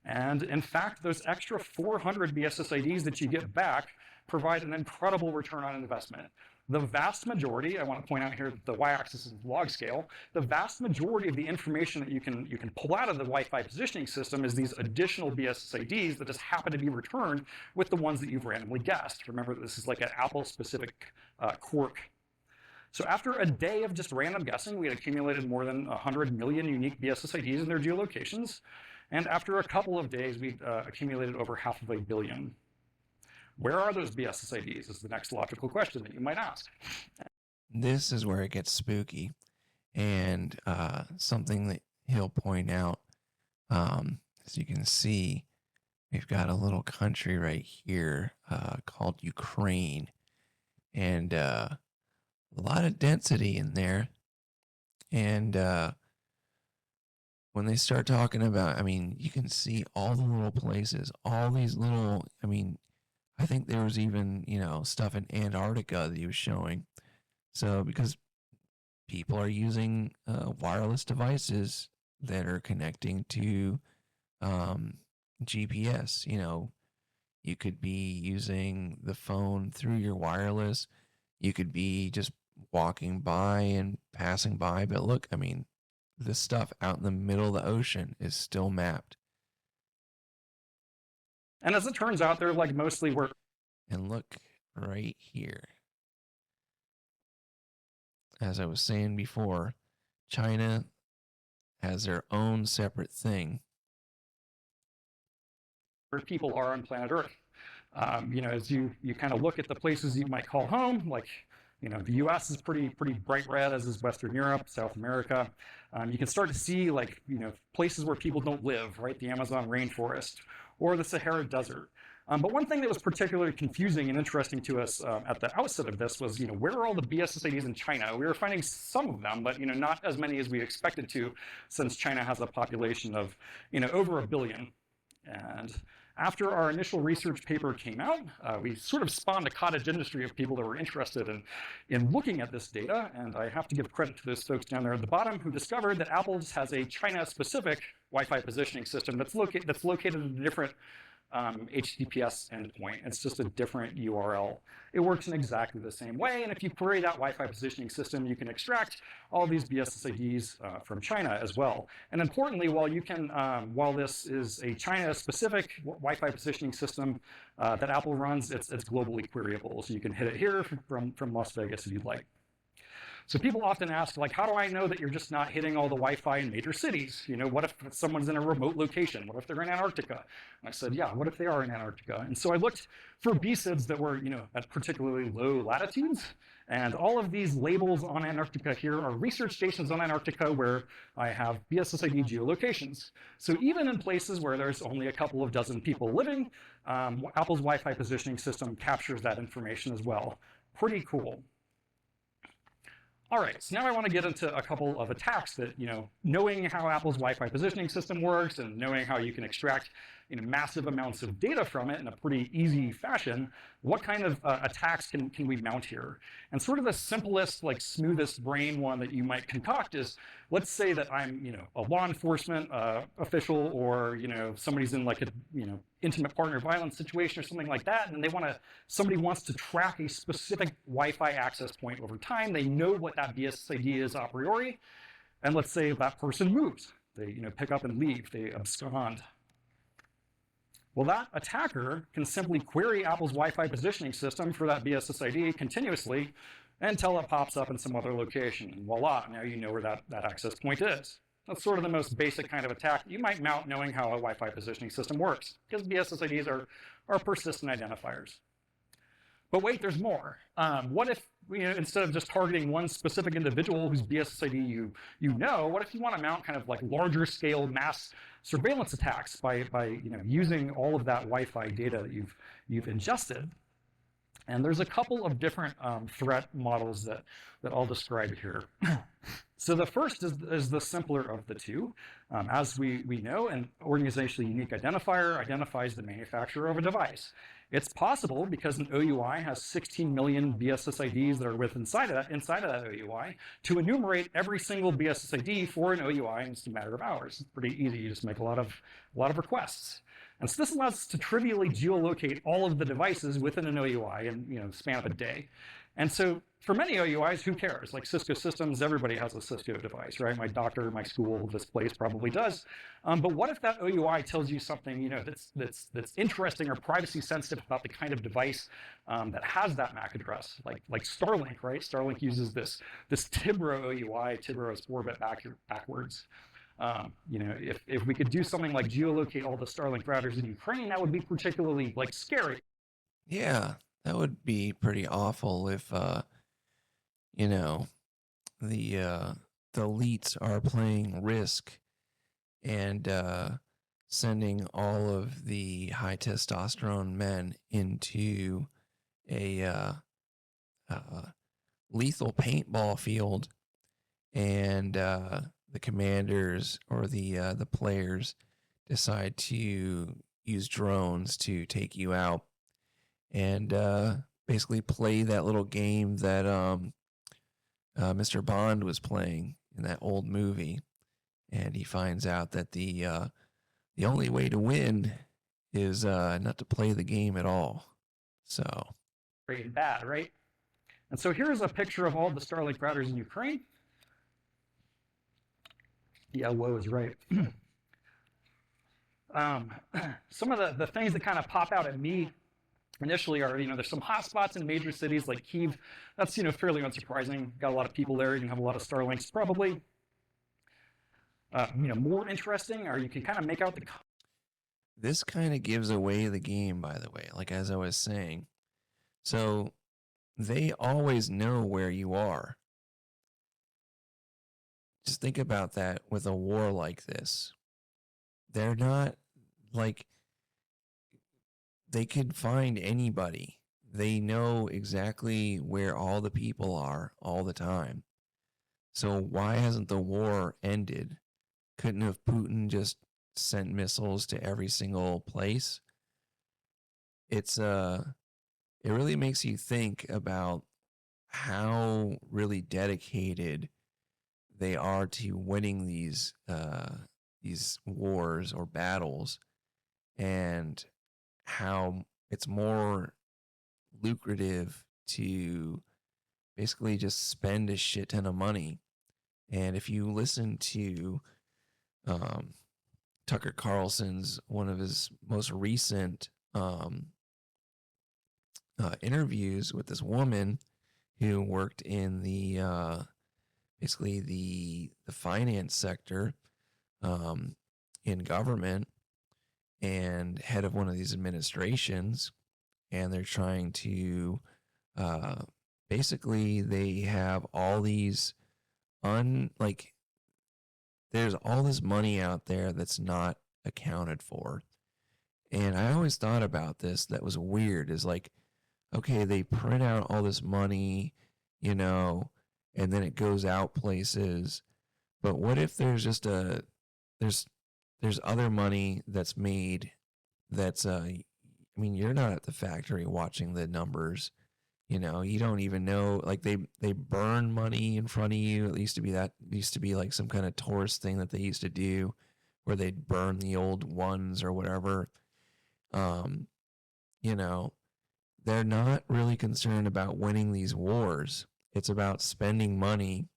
Speaker 3: And in fact, those extra 400 BSSIDs that you get back provide an incredible return on investment. The vast majority, I want to point out here that the y-axis is log scale, the vast majority of the information that you can pull out of the Wi-Fi positioning system is these additional BSSIDs that just happen to be returned with the ones that you've randomly guessed. Remember, this is like an Apple-specific quirk. So after a day of just random guessing, we had accumulated more than 100 million unique BSSIDs in their geolocations. And after a couple of days, we accumulated over 500 million. Where are those BSSIDs is the next logical question that you might ask.
Speaker 1: This is where it gets spooky. And something that he'll point out, as you can see, we've got a little country right here called Ukraine. And a lot of density in there. And when they start talking about, I mean, you can see all the little places, all these little, I mean, I think there was even, stuff in Antarctica that he was showing. So because people are using wireless devices that are connecting to GPS, you could be using the phone through your wireless. You could be just walking by and passing by. But look, I mean, this stuff out in the middle of the ocean is still mapped.
Speaker 3: And as it turns out, they're like mostly where.
Speaker 1: And look right here. As I was saying before, China has their own separate thing.
Speaker 3: Where people are on planet Earth. As you kind of look at the places you might call home, like, the U.S. is pretty bright red, as is Western Europe, South America. You can start to see, like, places where people don't live, right? The Amazon rainforest or the Sahara Desert. But one thing that was particularly confusing and interesting to us at the outset of this was, where are all the BSSIDs in China? We were finding some of them, but, not as many as we expected to, since China has a population of, over 1 billion. And after our initial research paper came out, we sort of spawned a cottage industry of people that were interested in looking at this data. And I have to give credit to those folks down there at the bottom who discovered that Apple has a China-specific Wi-Fi positioning system that's located at a different HTTPS endpoint. It's just a different URL. It works in exactly the same way. And if you query that Wi-Fi positioning system, you can extract all these BSSIDs from China as well. And importantly, while this is a China-specific Wi-Fi positioning system that Apple runs, it's globally queryable. So you can hit it here from Las Vegas if you'd like. So people often ask, like, how do I know that you're just not hitting all the Wi-Fi in major cities? What if someone's in a remote location? What if they're in Antarctica? And I said, yeah, what if they are in Antarctica? And so I looked for BSIDs that were, at particularly low latitudes. And all of these labels on Antarctica here are research stations on Antarctica where I have BSSID geolocations. So even in places where there's only a couple of dozen people living, Apple's Wi-Fi positioning system captures that information as well. Pretty cool. All right, so now I want to get into a couple of attacks that, knowing how Apple's Wi-Fi positioning system works and knowing how you can extract, massive amounts of data from it in a pretty easy fashion, what kind of attacks can we mount here? And sort of the simplest, smoothest brain one that you might concoct is, let's say that I'm, a law enforcement official, or, somebody's in intimate partner violence situation or something like that, and somebody wants to track a specific Wi-Fi access point over time. They know what that BSSID is a priori, and let's say that person moves. They, pick up and leave. They abscond. Well, that attacker can simply query Apple's Wi-Fi positioning system for that BSSID continuously until it pops up in some other location. And voila, now you know where that access point is. That's sort of the most basic kind of attack you might mount knowing how a Wi-Fi positioning system works, because BSSIDs are persistent identifiers. But wait, there's more. What if, instead of just targeting one specific individual whose BSSID you know, what if you want to mount kind of larger scale mass surveillance attacks by using all of that Wi-Fi data that you've ingested? And there's a couple of different threat models that I'll describe here. So the first is the simpler of the two. As we know, an organizationally unique identifier identifies the manufacturer of a device. It's possible, because an OUI has 16 million BSSIDs that are inside of that OUI, to enumerate every single BSSID for an OUI in just a matter of hours. It's pretty easy. You just make a lot of requests. And so this allows us to trivially geolocate all of the devices within an OUI in span of a day. And so for many OUIs, who cares? Like Cisco systems, everybody has a Cisco device, right? My doctor, my school, this place probably does. But what if that OUI tells you something, that's interesting or privacy sensitive about the kind of device that has that MAC address, like Starlink, right? Starlink uses this Tibro OUI. Tibro is 4-bit backwards. If we could do something like geolocate all the Starlink routers in Ukraine, that would be particularly scary.
Speaker 1: Yeah, that would be pretty awful if the elites are playing Risk and sending all of the high testosterone men into a lethal paintball field, and the commanders or the players decide to use drones to take you out and basically play that little game that Mr. Bond was playing in that old movie. And he finds out that the only way to win is not to play the game at all. So
Speaker 3: Pretty bad, right? And so here's a picture of all the Starlink routers in Ukraine. Yeah, woe is right. Some of the things that kind of pop out at me initially are, there's some hotspots in major cities like Kyiv. That's, fairly unsurprising. Got a lot of people there. You can have a lot of Starlinks probably. More interesting, or you can kind of make out the...
Speaker 1: This kind of gives away the game, by the way, as I was saying. So they always know where you are. Just think about that with a war like this. They're not they could find anybody. They know exactly where all the people are all the time. So why hasn't the war ended? Couldn't have Putin just sent missiles to every single place? It really makes you think about how really dedicated they are to winning these wars or battles, and how it's more lucrative to basically just spend a shit ton of money. And if you listen to Tucker Carlson's one of his most recent interviews with this woman who worked in the basically the finance sector in government and head of one of these administrations, and they're trying to basically they have all these there's all this money out there that's not accounted for. And I always thought about this that was weird is like, okay, they print out all this money, and then it goes out places. But what if there's just there's other money that's made that's you're not at the factory watching the numbers. You don't even know, like they burn money in front of you. It used to be like some kind of tourist thing that they used to do where they'd burn the old ones or whatever. You know, they're not really concerned about winning these wars. It's about spending money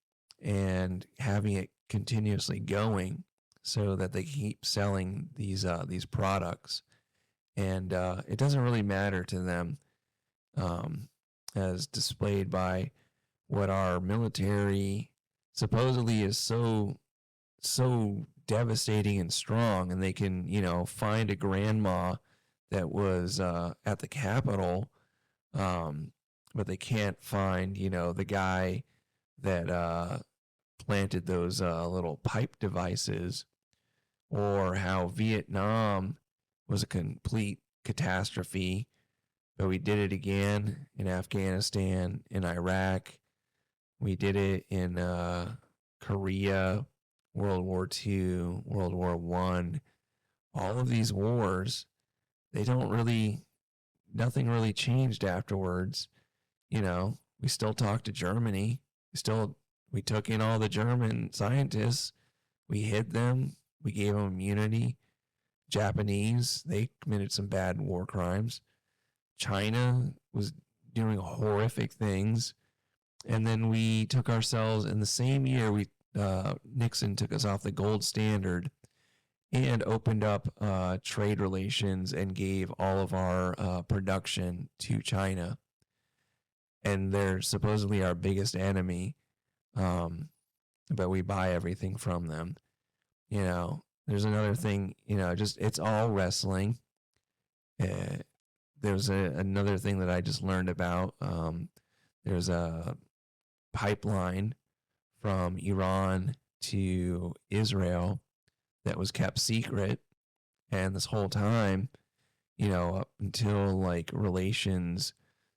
Speaker 1: and having it continuously going so that they keep selling these products. And it doesn't really matter to them, as displayed by what our military supposedly is so devastating and strong, and they can find a grandma that was at the Capitol, but they can't find the guy that planted those little pipe devices, or how Vietnam was a complete catastrophe, but we did it again in Afghanistan, in Iraq. We did it in Korea, World War II, World War I. All of these wars, nothing really changed afterwards. We still talked to Germany. We took in all the German scientists. We hid them. We gave them immunity. Japanese, they committed some bad war crimes. China was doing horrific things. And then we took ourselves, in the same year, Nixon took us off the gold standard and opened up trade relations and gave all of our production to China. And they're supposedly our biggest enemy, but we buy everything from them. There's another thing, it's all wrestling. There's another thing that I just learned about. There's a pipeline from Iran to Israel that was kept secret. And this whole time, up until relations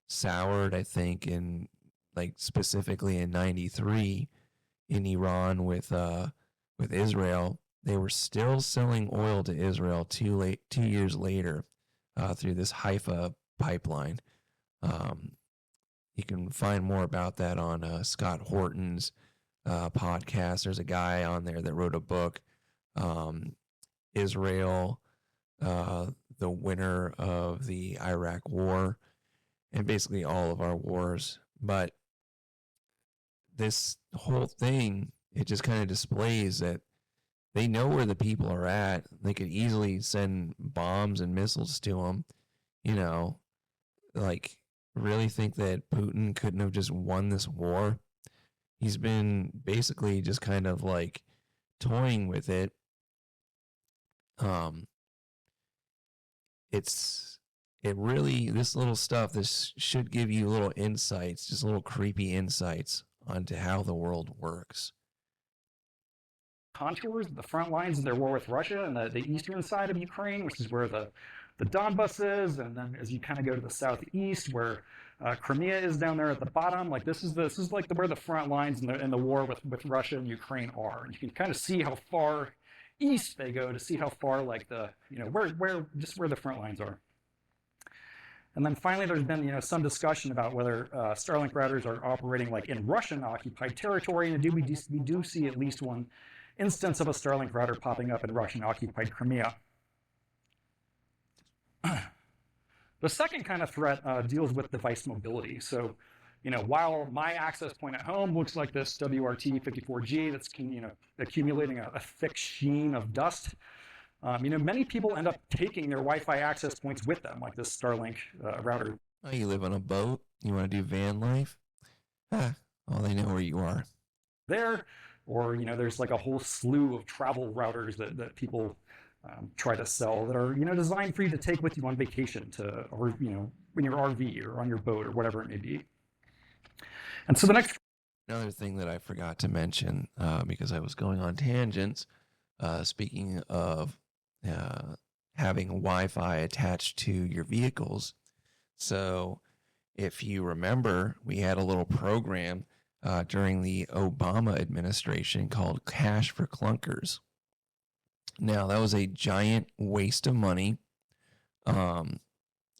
Speaker 1: soured, I think, in specifically in 93 in Iran with Israel, they were still selling oil to Israel 2 years later through this Haifa pipeline. You can find more about that on Scott Horton's podcast. There's a guy on there that wrote a book, Israel, the winner of the Iraq War, and basically all of our wars. But this whole thing, it just kind of displays that they know where the people are at. They could easily send bombs and missiles to them. Really think that Putin couldn't have just won this war? He's been basically just kind of toying with it. This little stuff, this should give you little insights, just little creepy insights onto how the world works.
Speaker 3: Contours, the front lines of their war with Russia and the eastern side of Ukraine, which is where the Donbas is, and then as you kind of go to the southeast, where Crimea is down there at the bottom, this is where the front lines in the war with Russia and Ukraine are, and you can kind of see how far east they go to see how far where the front lines are. And then finally, there's been some discussion about whether Starlink routers are operating in Russian occupied territory, and we do see at least one instance of a Starlink router popping up in Russian occupied Crimea. The second kind of threat deals with device mobility. So, while my access point at home looks like this WRT54G that's accumulating a thick sheen of dust, many people end up taking their Wi-Fi access points with them, like this Starlink router.
Speaker 1: Oh, you live on a boat? You want to do van life? Well, they know where you are.
Speaker 3: there, or there's like a whole slew of travel routers that people try to sell that are designed for you to take with you on vacation or in your RV or on your boat or whatever it may be. And so the next
Speaker 1: Another thing that I forgot to mention, because I was going on tangents, speaking of having Wi-Fi attached to your vehicles. So if you remember, we had a little program during the Obama administration called Cash for Clunkers. Now, that was a giant waste of money.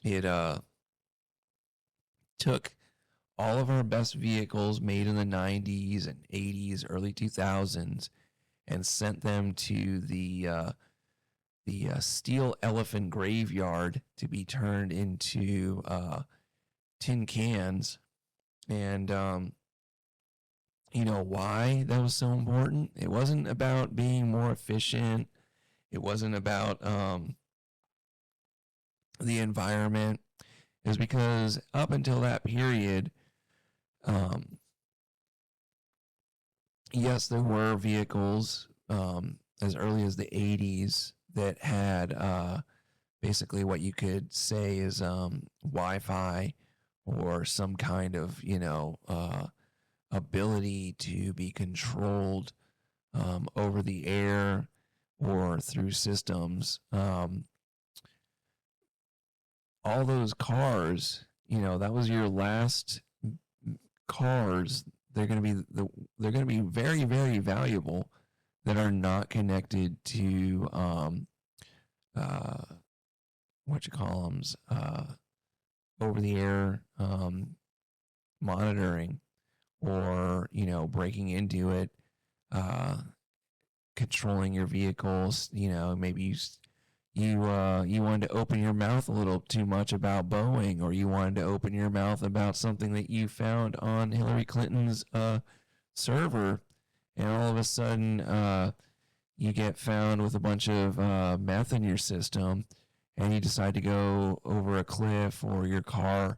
Speaker 1: It took all of our best vehicles made in the 90s and 80s, early 2000s, and sent them to the steel elephant graveyard to be turned into tin cans. And you know why that was so important? It wasn't about being more efficient. It wasn't about the environment. It was because up until that period, yes, there were vehicles as early as the 80s that had basically what you could say is Wi-Fi or some kind of, ability to be controlled over the air or through systems. All those cars, that was your last cars. They're going to be very, very valuable that are not connected to over the air monitoring or breaking into it, controlling your vehicles. Maybe you wanted to open your mouth a little too much about Boeing, or you wanted to open your mouth about something that you found on Hillary Clinton's server, and all of a sudden you get found with a bunch of meth in your system, and you decide to go over a cliff, or your car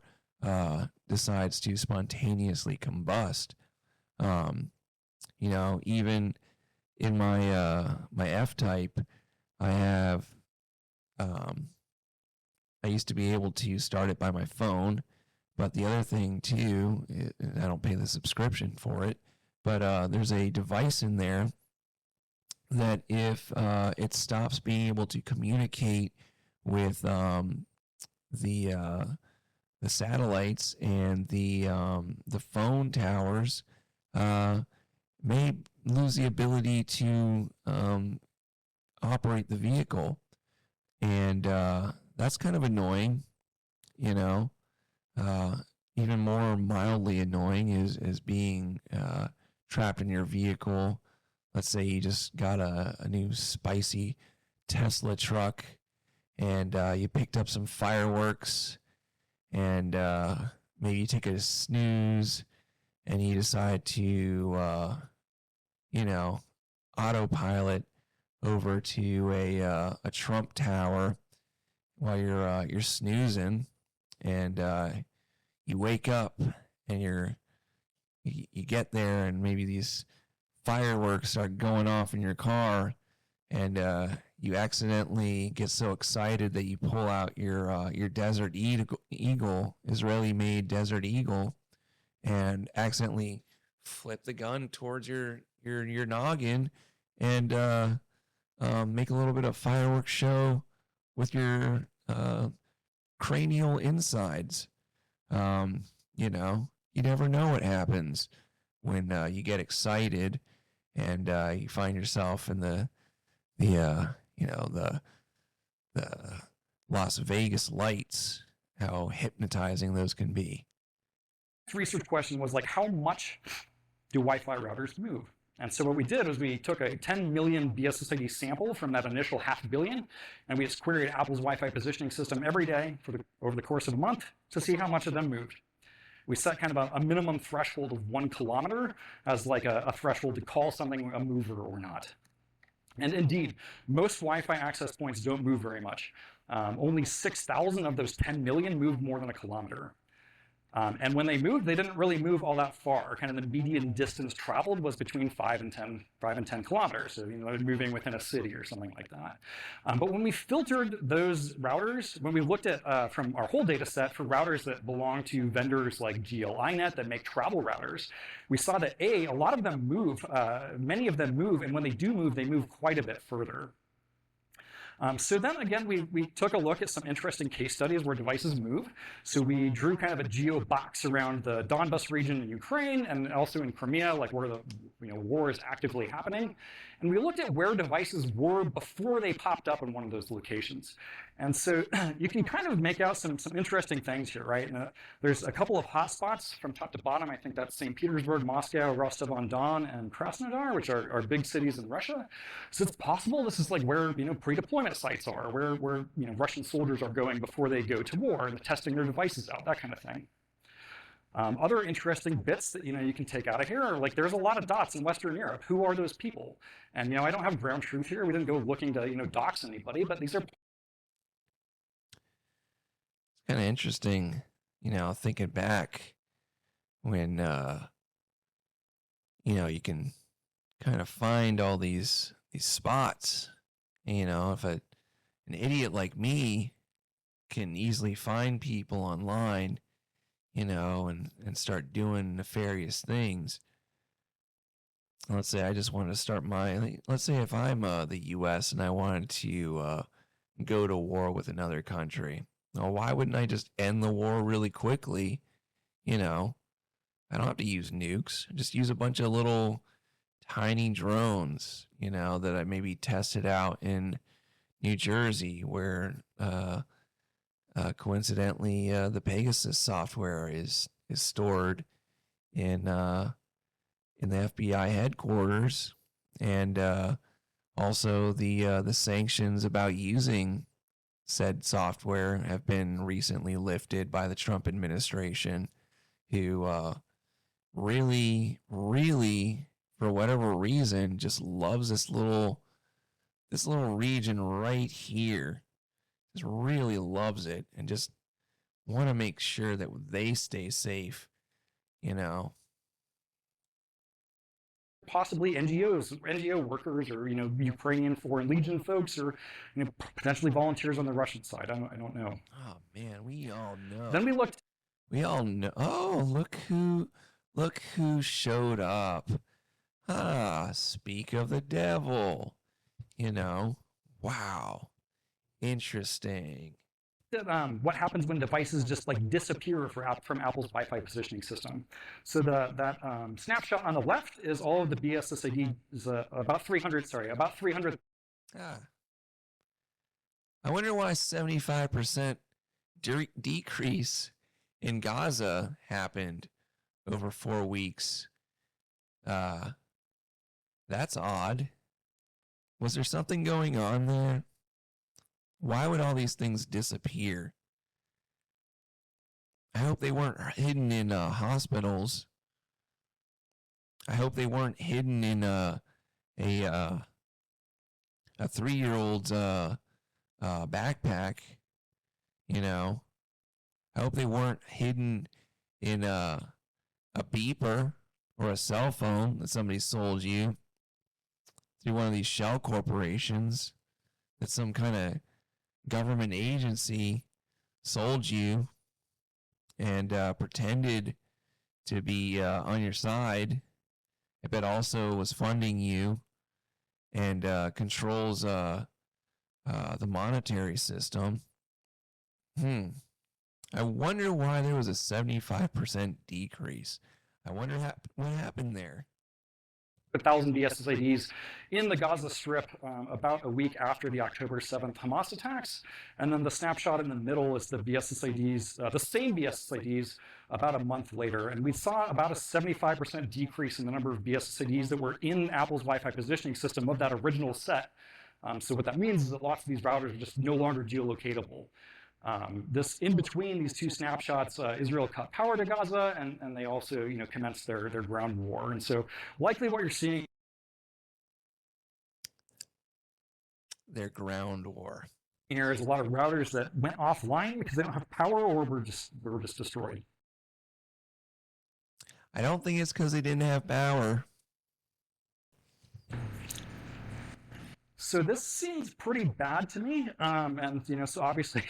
Speaker 1: decides to spontaneously combust. Even in my F-Type, I used to be able to start it by my phone, but the other thing too, I don't pay the subscription for it, but there's a device in there that if it stops being able to communicate with the satellites and the phone towers, may lose the ability to operate the vehicle. And that's kind of annoying, even more mildly annoying is being trapped in your vehicle. Let's say you just got a new spicy Tesla truck, and you picked up some fireworks, and maybe you take a snooze, and you decide to, autopilot over to a Trump tower while you're snoozing, and you wake up, and you get there, and maybe these fireworks start going off in your car, and you accidentally get so excited that you pull out your Desert Eagle, Israeli-made Desert Eagle, and accidentally flip the gun towards your noggin, and make a little bit of fireworks show with your cranial insides. You never know what happens when you get excited, and you find yourself in the Las Vegas lights. How hypnotizing those can be.
Speaker 3: research question was like, how much do Wi-Fi routers move? And so what we did was we took a 10 million BSSID sample from that initial 500 million, and we just queried Apple's Wi-Fi positioning system every day over the course of a month to see how much of them moved. We set kind of a minimum threshold of 1 kilometer as like a threshold to call something a mover or not. And indeed, most Wi-Fi access points don't move very much. Only 6,000 of those 10 million move more than a kilometer. And when they moved, they didn't really move all that far. Kind of the median distance traveled was between 5 and 10 kilometers. So, moving within a city or something like that. But when we filtered those routers, when we looked at from our whole data set for routers that belong to vendors like GLINet that make travel routers, we saw that a lot of them move, many of them move, and when they do move, they move quite a bit further. So then again, we took a look at some interesting case studies where devices move. So we drew kind of a geo box around the Donbas region in Ukraine and also in Crimea, like where the war is actively happening. And we looked at where devices were before they popped up in one of those locations. And so you can kind of make out some interesting things here, right? And, there's a couple of hotspots from top to bottom. I think that's St. Petersburg, Moscow, Rostov-on-Don, and Krasnodar, which are big cities in Russia. So it's possible this is like where pre-deployment sites are, where Russian soldiers are going before they go to war and testing their devices out, that kind of thing. Other interesting bits that you can take out of here are like there's a lot of dots in Western Europe. Who are those people? And I don't have ground truth here. We didn't go looking to dox anybody, but these are
Speaker 1: Kind of interesting, thinking back when, you can kind of find all these spots. If an idiot like me can easily find people online, and start doing nefarious things. Let's say I just wanted to start let's say if I'm the U.S. and I wanted to go to war with another country. Well, why wouldn't I just end the war really quickly? I don't have to use nukes. Just use a bunch of little tiny drones, that I maybe tested out in New Jersey where coincidentally the Pegasus software is stored in the FBI headquarters, and also the sanctions about using said software have been recently lifted by the Trump administration, who really, for whatever reason, just loves this little region right here. Just really loves it and just want to make sure that they stay safe,
Speaker 3: possibly NGO workers, or Ukrainian Foreign Legion folks, or potentially volunteers on the Russian side. I don't know.
Speaker 1: Oh man, we all know.
Speaker 3: Then we looked.
Speaker 1: We all know. Oh, look who showed up. Speak of the devil. Wow. Interesting.
Speaker 3: What happens when devices just disappear from Apple's Wi-Fi positioning system? So that snapshot on the left is all of the BSSIDs, about 300. About 300.
Speaker 1: I wonder why 75% decrease in Gaza happened over 4 weeks. That's odd. Was there something going on there? Why would all these things disappear? I hope they weren't hidden in hospitals. I hope they weren't hidden in a 3-year-old's backpack. I hope they weren't hidden in a beeper or a cell phone that somebody sold you through one of these shell corporations, that some kind of government agency sold you and pretended to be on your side. I bet also was funding you and controls the monetary system. I wonder why there was a 75% decrease. I wonder what happened there.
Speaker 3: 1,000 BSSIDs in the Gaza Strip about a week after the October 7th Hamas attacks. And then the snapshot in the middle is the BSSIDs, the same BSSIDs about a month later. And we saw about a 75% decrease in the number of BSSIDs that were in Apple's Wi-Fi positioning system of that original set. So what that means is that lots of these routers are just no longer geolocatable. This in between these two snapshots, Israel cut power to Gaza, and they also commenced their ground war. And so likely what you're seeing,
Speaker 1: their ground war,
Speaker 3: here is a lot of routers that went offline because they don't have power or were just destroyed.
Speaker 1: I don't think it's because they didn't have power.
Speaker 3: So this seems pretty bad to me, and so obviously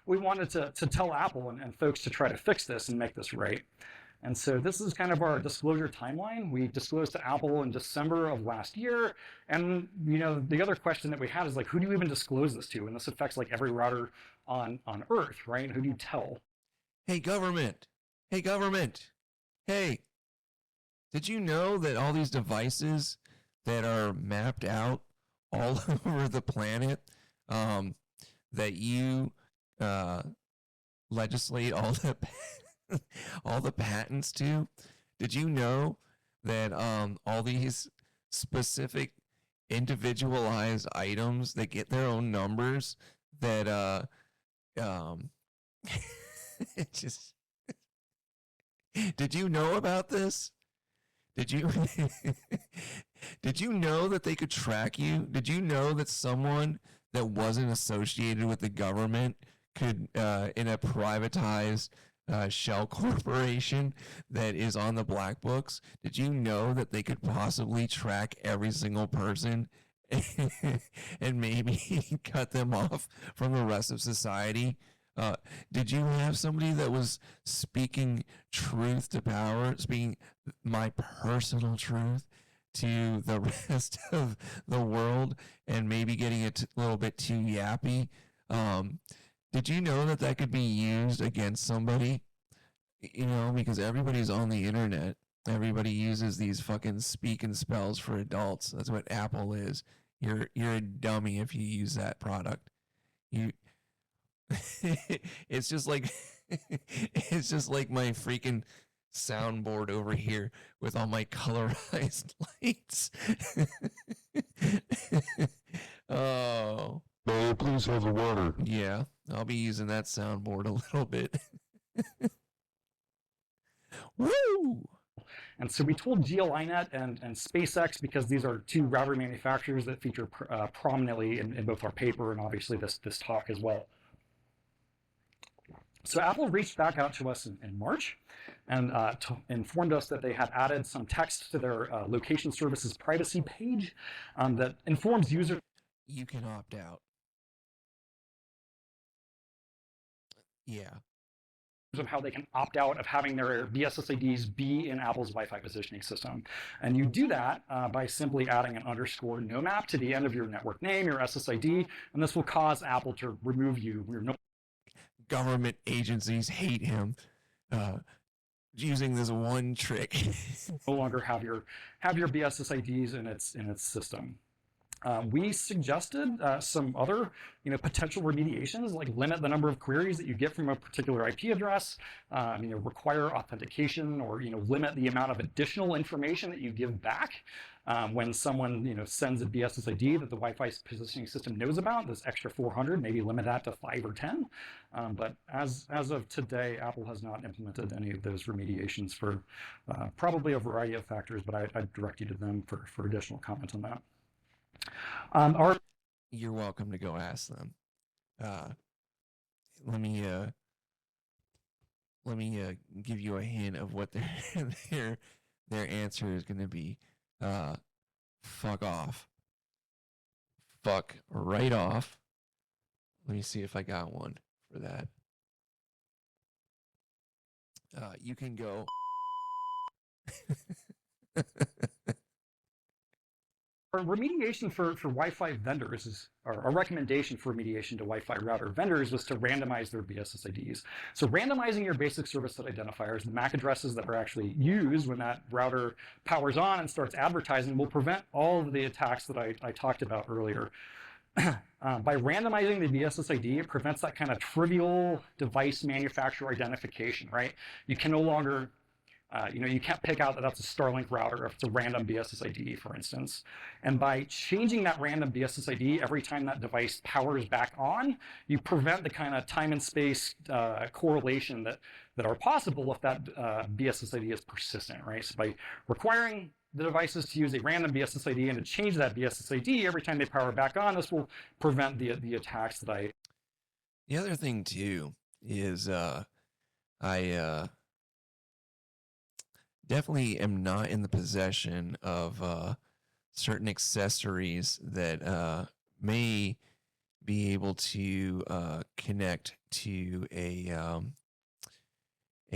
Speaker 3: we wanted to tell Apple and folks to try to fix this and make this right. And so this is kind of our disclosure timeline. We disclosed to Apple in December of last year, and the other question that we had is like, who do you even disclose this to? And this affects like every router on Earth, right? Who do you tell?
Speaker 1: Hey, government. Hey, government. Hey, did you know that all these devices that are mapped out all over the planet, that you legislate all the all the patents to? Did you know that all these specific individualized items that get their own numbers that it just did you know about this? Did you did you know that they could track you? Did you know that someone that wasn't associated with the government could in a privatized shell corporation that is on the black books, did you know that they could possibly track every single person and maybe cut them off from the rest of society? Did you have somebody that was speaking truth to power, speaking my personal truth to the rest of the world and maybe getting a little bit too yappy? Did you know that that could be used against somebody? Because everybody's on the internet. Everybody uses these fucking speak and spells for adults. That's what Apple is. You're a dummy if you use that product. It's just like it's just like my freaking soundboard over here with all my colorized lights. Oh.
Speaker 4: May I please have the water?
Speaker 1: Yeah, I'll be using that soundboard a little bit. Woo!
Speaker 3: And so we told GLINet and SpaceX, because these are two router manufacturers that feature prominently in both our paper and obviously this talk as well. So Apple reached back out to us in March and informed us that they had added some text to their location services privacy page that informs users.
Speaker 1: You can opt out. Yeah.
Speaker 3: Of how they can opt out of having their BSSIDs be in Apple's Wi-Fi positioning system. And you do that by simply adding an underscore no map to the end of your network name, your SSID, and this will cause Apple to remove you.
Speaker 1: Government agencies hate him using this one trick.
Speaker 3: No longer have your BSSIDs in its system. We suggested some other potential remediations, like limit the number of queries that you get from a particular IP address, require authentication, or limit the amount of additional information that you give back when someone sends a BSSID that the Wi-Fi positioning system knows about. This extra 400, maybe limit that to 5 or 10. But as of today, Apple has not implemented any of those remediations for probably a variety of factors, but I direct you to them for additional comment on that.
Speaker 1: You're welcome to go ask them. Let me give you a hint of what their answer is going to be. Fuck off. Fuck right off. Let me see if I got one for that. You can go.
Speaker 3: Our remediation for Wi-Fi vendors or a recommendation for remediation to Wi-Fi router vendors was to randomize their BSSIDs. So randomizing your basic service set identifiers, the MAC addresses that are actually used when that router powers on and starts advertising, will prevent all of the attacks that I talked about earlier. By randomizing the BSSID, it prevents that kind of trivial device manufacturer identification, right? You can no longer you can't pick out that that's a Starlink router if it's a random BSSID, for instance. And by changing that random BSSID every time that device powers back on, you prevent the kind of time and space correlation that are possible if that BSSID is persistent, right? So by requiring the devices to use a random BSSID and to change that BSSID every time they power back on, this will prevent the attacks that I...
Speaker 1: The other thing, too, is definitely am not in the possession of certain accessories that may be able to connect to a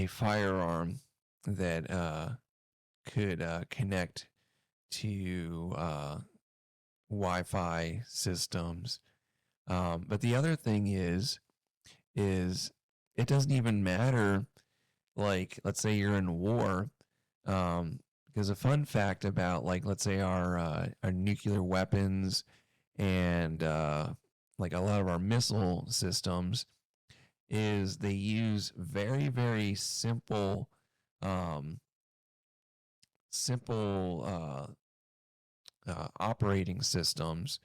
Speaker 1: firearm that could connect to Wi-Fi systems. But the other thing is it doesn't even matter. Like, let's say you're in war. Because a fun fact about, like, let's say our nuclear weapons and like a lot of our missile systems is they use very, very simple operating systems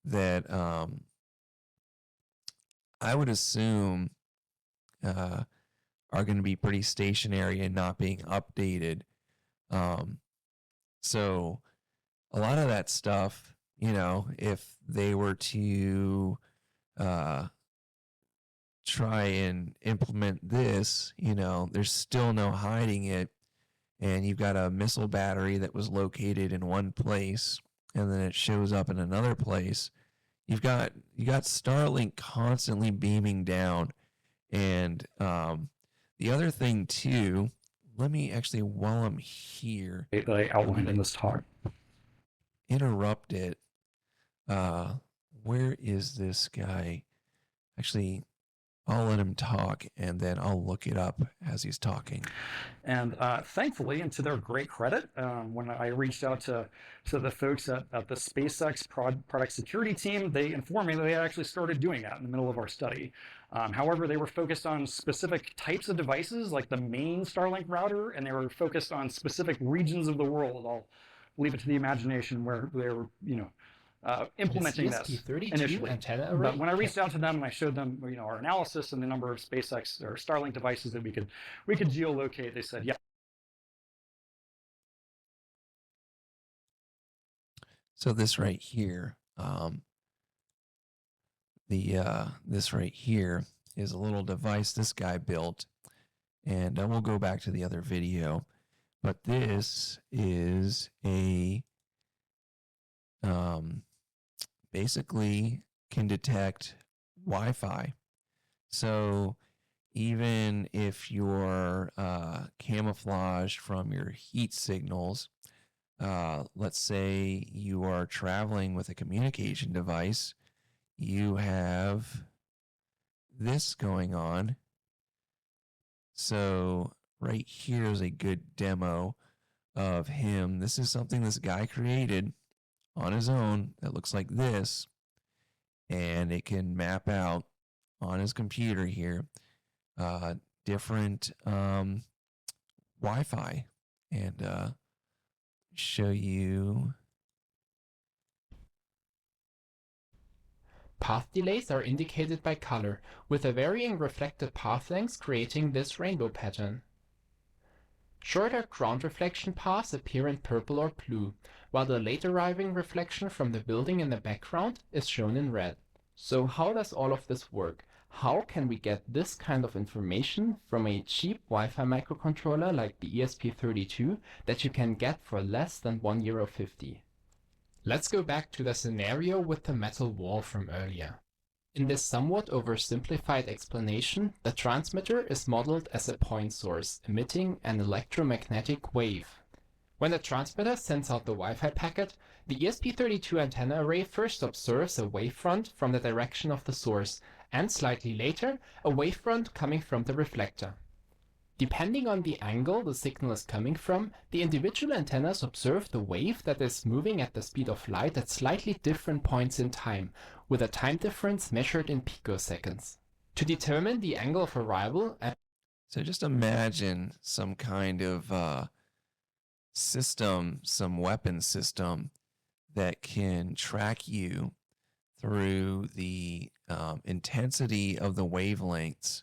Speaker 1: that I would assume are going to be pretty stationary and not being updated. So a lot of that stuff, if they were to try and implement this, there's still no hiding it. And you've got a missile battery that was located in one place, and then it shows up in another place. You got Starlink constantly beaming down. And the other thing too, let me actually, while I'm here,
Speaker 3: that I outlined in this talk.
Speaker 1: interrupt it. Where is this guy? Actually, I'll let him talk, and then I'll look it up as he's talking.
Speaker 3: And thankfully, and to their great credit, when I reached out to the folks at the SpaceX product security team, they informed me that they actually started doing that in the middle of our study. However, they were focused on specific types of devices, like the main Starlink router, and they were focused on specific regions of the world. I'll leave it to the imagination where they were, implementing this initially. But when I reached out to them and I showed them, our analysis and the number of SpaceX or Starlink devices that we could geolocate, they said, yeah.
Speaker 1: So this right here, this right here is a little device this guy built, and we'll go back to the other video. But this is a basically can detect Wi-Fi. So even if you're camouflaged from your heat signals, let's say you are traveling with a communication device, you have this going on. So right here is a good demo of him. This is something this guy created on his own that looks like this, and it can map out on his computer here different Wi-Fi and show you.
Speaker 5: Path delays are indicated by color, with a varying reflected path lengths creating this rainbow pattern. Shorter ground reflection paths appear in purple or blue, while the late arriving reflection from the building in the background is shown in red. So how does all of this work? How can we get this kind of information from a cheap Wi-Fi microcontroller like the ESP32 that you can get for less than €1.50? Let's go back to the scenario with the metal wall from earlier. In this somewhat oversimplified explanation, the transmitter is modeled as a point source emitting an electromagnetic wave. When the transmitter sends out the Wi-Fi packet, the ESP32 antenna array first observes a wavefront from the direction of the source, and slightly later, a wavefront coming from the reflector. Depending on the angle the signal is coming from, the individual antennas observe the wave that is moving at the speed of light at slightly different points in time, with a time difference measured in picoseconds. To determine the angle of arrival,
Speaker 1: so just imagine some kind of system, some weapon system that can track you through the intensity of the wavelengths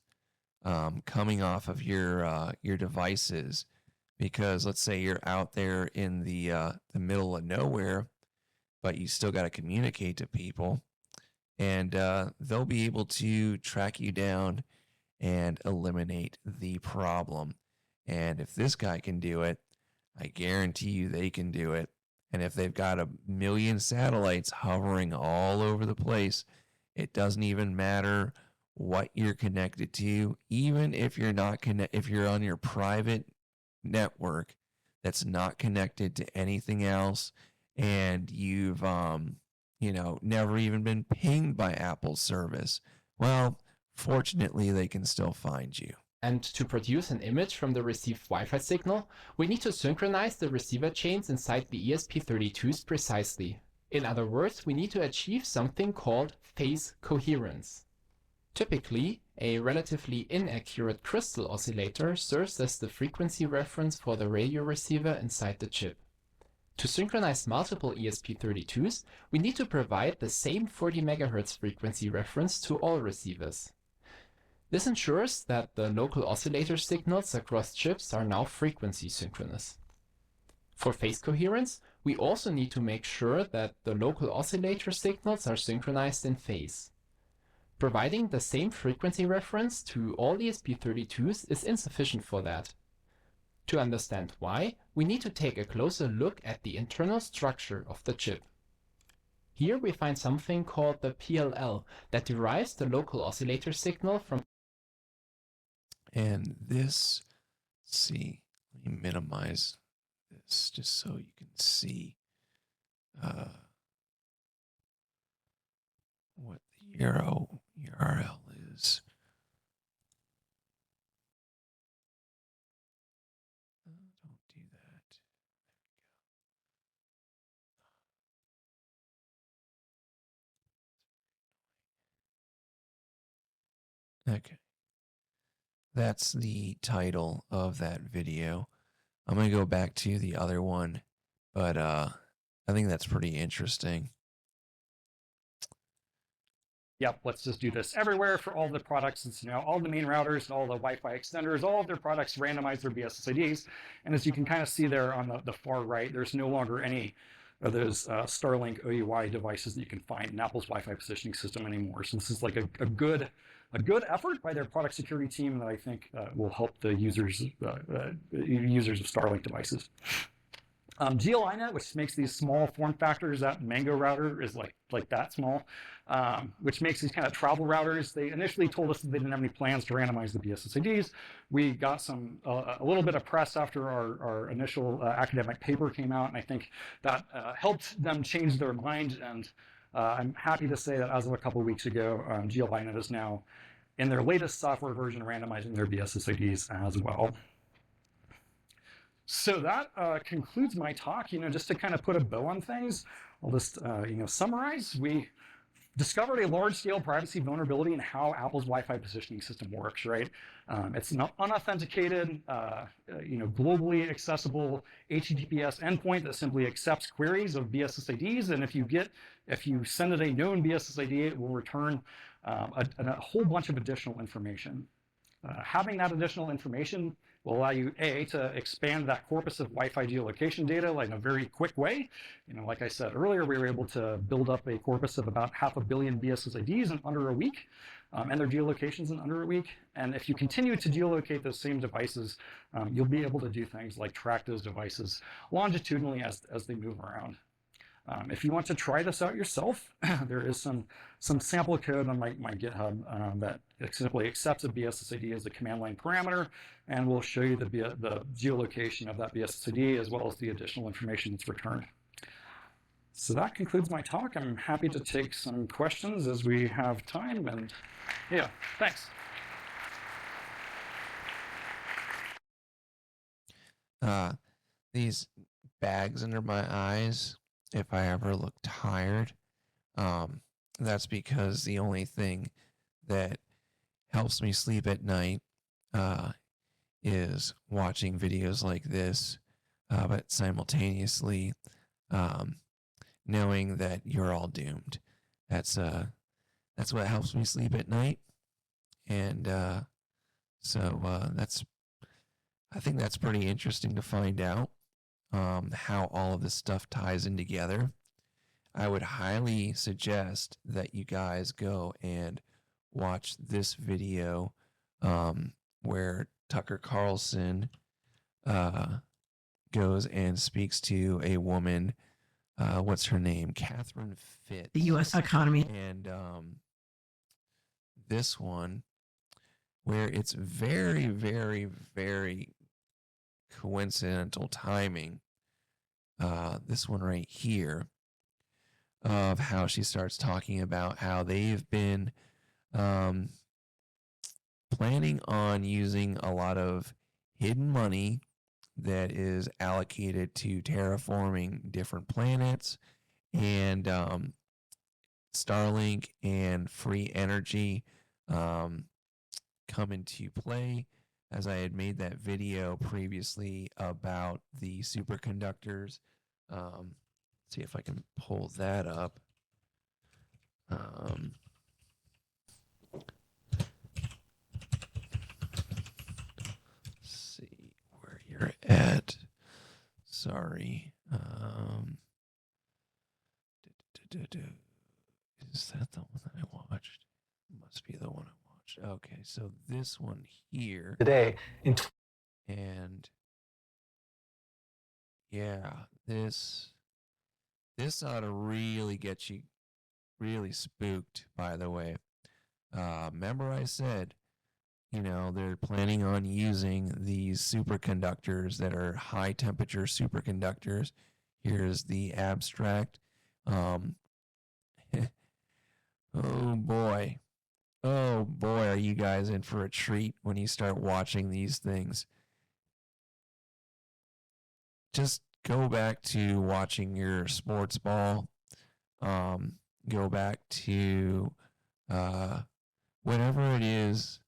Speaker 1: coming off of your devices. Because let's say you're out there in the middle of nowhere, but you still got to communicate to people, and they'll be able to track you down and eliminate the problem. And if this guy can do it, I guarantee you they can do it. And if they've got 1,000,000 satellites hovering all over the place, it doesn't even matter what you're connected to. Even if you're not if you're on your private network that's not connected to anything else, and you've never even been pinged by Apple's service, well, fortunately they can still find you.
Speaker 5: And to produce an image from the received Wi-Fi signal, we need to synchronize the receiver chains inside the ESP32s precisely. In other words, we need to achieve something called phase coherence. Typically, a relatively inaccurate crystal oscillator serves as the frequency reference for the radio receiver inside the chip. To synchronize multiple ESP32s, we need to provide the same 40 MHz frequency reference to all receivers. This ensures that the local oscillator signals across chips are now frequency synchronous. For phase coherence, we also need to make sure that the local oscillator signals are synchronized in phase. Providing the same frequency reference to all ESP32s is insufficient for that. To understand why, we need to take a closer look at the internal structure of the chip. Here we find something called the PLL that derives the local oscillator signal from.
Speaker 1: And this, let's see, let me minimize this just so you can see what the URL is. Don't do that. Okay. That's the title of that video. I'm going to go back to the other one, but I think that's pretty interesting.
Speaker 3: Yep, let's just do this everywhere for all the products. It's, all the main routers and all the Wi-Fi extenders, all of their products randomize their BSSIDs. And as you can kind of see there on the far right, there's no longer any of those Starlink OUI devices that you can find in Apple's Wi-Fi positioning system anymore. So this is like a good effort by their product security team that I think will help the users of Starlink devices. GLINet, which makes these small form factors, that Mango router is like that small, which makes these kind of travel routers. They initially told us that they didn't have any plans to randomize the BSSIDs. We got a little bit of press after our initial academic paper came out, and I think that helped them change their mind. And I'm happy to say that as of a couple of weeks ago, GLINet is now in their latest software version randomizing their BSSIDs as well. So that concludes my talk. Just to kind of put a bow on things, I'll just summarize. We discovered a large-scale privacy vulnerability in how Apple's Wi-Fi positioning system works. Right? It's an unauthenticated, globally accessible HTTPS endpoint that simply accepts queries of BSSIDs, and if you send it a known BSSID, it will return a whole bunch of additional information. Having that additional information will allow you, to expand that corpus of Wi-Fi geolocation data in a very quick way. Like I said earlier, we were able to build up a corpus of about 500 million BSSIDs in under a week, and their geolocations in under a week. And if you continue to geolocate those same devices, you'll be able to do things like track those devices longitudinally as they move around. If you want to try this out yourself, there is some sample code on my GitHub that simply accepts a BSSID as a command line parameter, and will show you the geolocation of that BSSID as well as the additional information that's returned. So that concludes my talk. I'm happy to take some questions as we have time, and yeah, thanks.
Speaker 1: These bags under my eyes, if I ever look tired, that's because the only thing that helps me sleep at night is watching videos like this, but simultaneously knowing that you're all doomed. That's what helps me sleep at night, and I think that's pretty interesting to find out. How all of this stuff ties in together. I would highly suggest that you guys go and watch this video where Tucker Carlson goes and speaks to a woman. What's her name? Catherine Fitz.
Speaker 6: The U.S. economy.
Speaker 1: And this one, where it's very, very, very coincidental timing. This one right here, of how she starts talking about how they've been planning on using a lot of hidden money that is allocated to terraforming different planets, and Starlink and free energy come into play, as I had made that video previously about the superconductors. See if I can pull that up. See where you're at. Sorry. Is that the one that I watched? Must be the one I watched. Okay, so this one here.
Speaker 7: Today,
Speaker 1: And yeah, this ought to really get you really spooked, by the way. Remember I said, they're planning on using these superconductors that are high temperature superconductors. Here's the abstract. Oh boy, are you guys in for a treat when you start watching these things. Just go back to watching your sports ball. Go back to whatever it is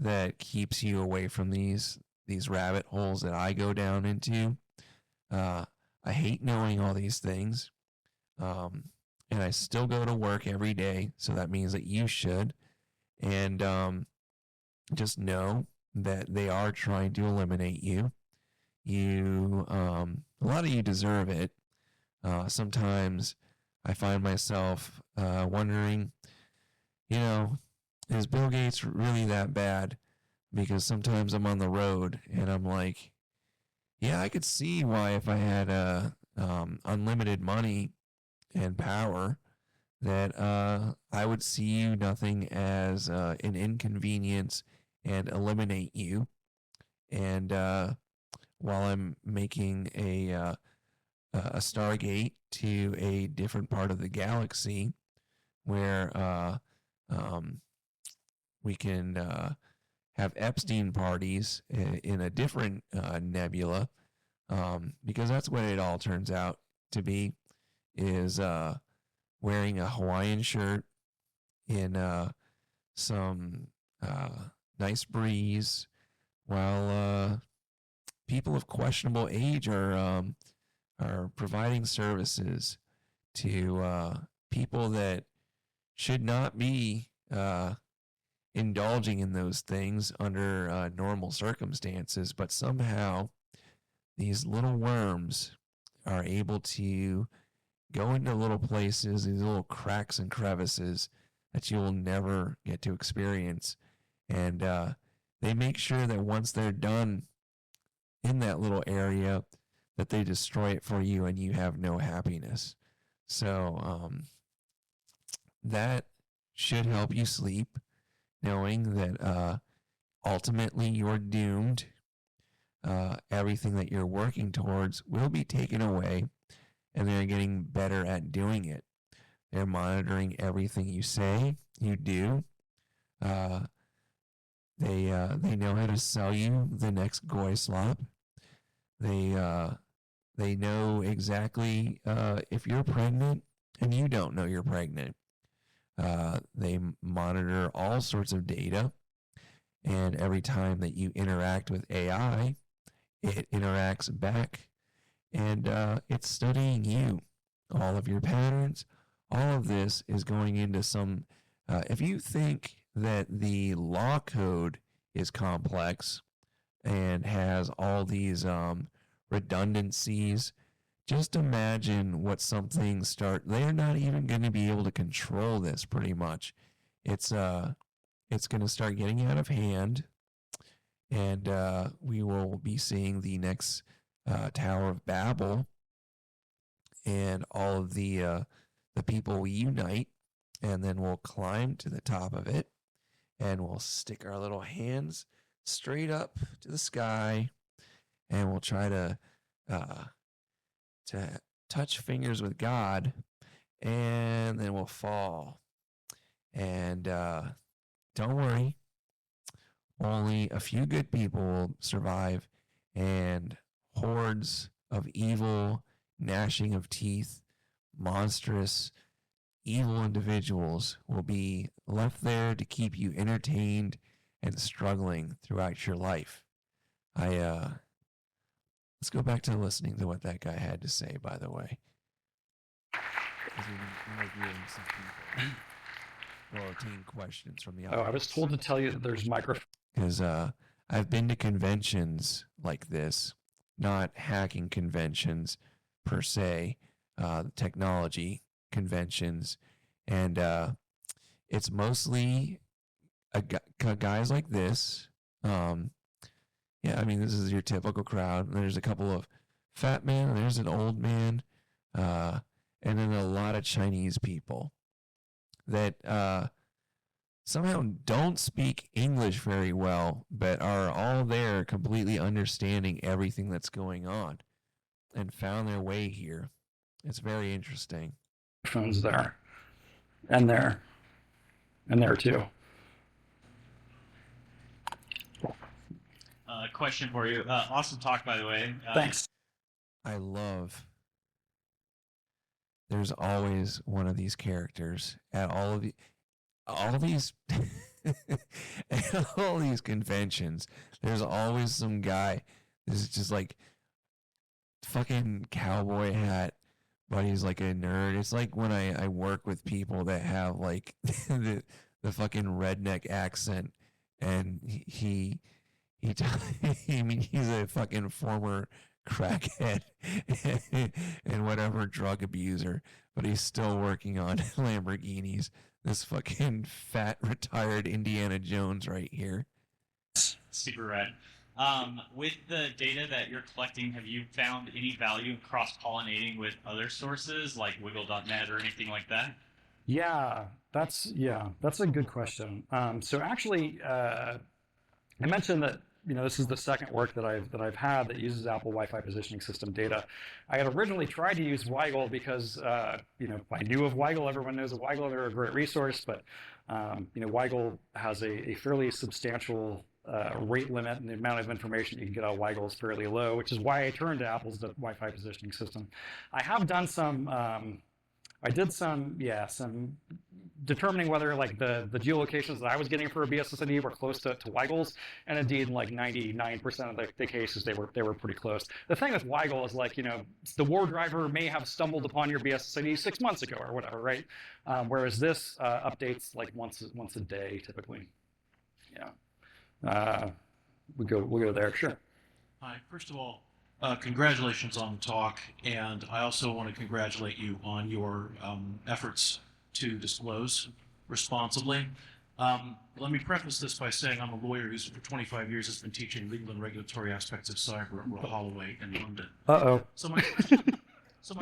Speaker 1: that keeps you away from these rabbit holes that I go down into. I hate knowing all these things. And I still go to work every day, so that means that you should. And just know that they are trying to eliminate you. A lot of you deserve it. Sometimes I find myself wondering, is Bill Gates really that bad? Because sometimes I'm on the road and I'm like, yeah, I could see why if I had unlimited money and power that I would see nothing as an inconvenience and eliminate you. And while I'm making a Stargate to a different part of the galaxy where we can have Epstein parties in a different nebula, because that's what it all turns out to be, is wearing a Hawaiian shirt in some nice breeze while people of questionable age are providing services to people that should not be indulging in those things under normal circumstances, but somehow these little worms are able to go into little places, these little cracks and crevices that you will never get to experience. And they make sure that once they're done in that little area, that they destroy it for you and you have no happiness. So that should help you sleep, knowing that ultimately you're doomed. Everything that you're working towards will be taken away, and they're getting better at doing it. They're monitoring everything you say, you do. They know how to sell you the next goy slop. They know exactly if you're pregnant and you don't know you're pregnant. They monitor all sorts of data, and every time that you interact with AI, it interacts back, and it's studying you, all of your patterns. All of this is going into some, if you think that the law code is complex and has all these redundancies, just imagine what something they're not even going to be able to control this pretty much. It's going to start getting out of hand, and we will be seeing the next Tower of Babel, and all of the people will unite, and then we'll climb to the top of it, and we'll stick our little hands straight up to the sky, and we'll try to touch fingers with God, and then we'll fall. And don't worry, only a few good people will survive, and hordes of evil, gnashing of teeth, monstrous, evil individuals will be left there to keep you entertained and struggling throughout your life. Let's go back to listening to what that guy had to say, by the way. Interviewing some people. We'll obtain questions from the audience.
Speaker 3: Oh, I was told to tell you that there's microphones.
Speaker 1: Because I've been to conventions like this, not hacking conventions per se, technology conventions, and it's mostly guys like this. Yeah, I mean, this is your typical crowd. There's a couple of fat men, and there's an old man, and then a lot of Chinese people that somehow don't speak English very well, but are all there completely understanding everything that's going on and found their way here. It's very interesting.
Speaker 3: Phones there, and there, and there too.
Speaker 6: Question for you. Awesome talk, by the way.
Speaker 3: Thanks.
Speaker 1: I love. There's always one of these characters at all these at all these conventions. There's always some guy that's just like fucking cowboy hat, but he's like a nerd. It's like when I work with people that have like the fucking redneck accent, and I mean, he's a fucking former crackhead and whatever drug abuser, but he's still working on Lamborghinis. This fucking fat retired Indiana Jones right here.
Speaker 6: Super rad. With the data that you're collecting, have you found any value in cross-pollinating with other sources like wiggle.net or anything like that?
Speaker 3: Yeah, that's a good question. So actually, I mentioned that this is the second work that I've had that uses Apple Wi-Fi positioning system data. I had originally tried to use Weigel because I knew of Weigel. Everyone knows of Weigel. They're a great resource, but Weigel has a fairly substantial rate limit, and the amount of information you can get out of Weigel is fairly low, which is why I turned to Apple's Wi-Fi positioning system. I have done some. I did some determining whether like the geolocations that I was getting for a BSSID were close to Weigel's, and indeed in like 99% of the cases they were pretty close. The thing with Weigel is like the war driver may have stumbled upon your BSSID 6 months ago or whatever, right? Whereas this updates like once a day typically. Yeah, we'll go there, sure.
Speaker 7: Hi, first of all, congratulations on the talk, and I also want to congratulate you on your efforts to disclose responsibly. Let me preface this by saying I'm a lawyer who's for 25 years has been teaching legal and regulatory aspects of cyber at Royal Holloway in London.
Speaker 3: Uh-oh.
Speaker 7: So my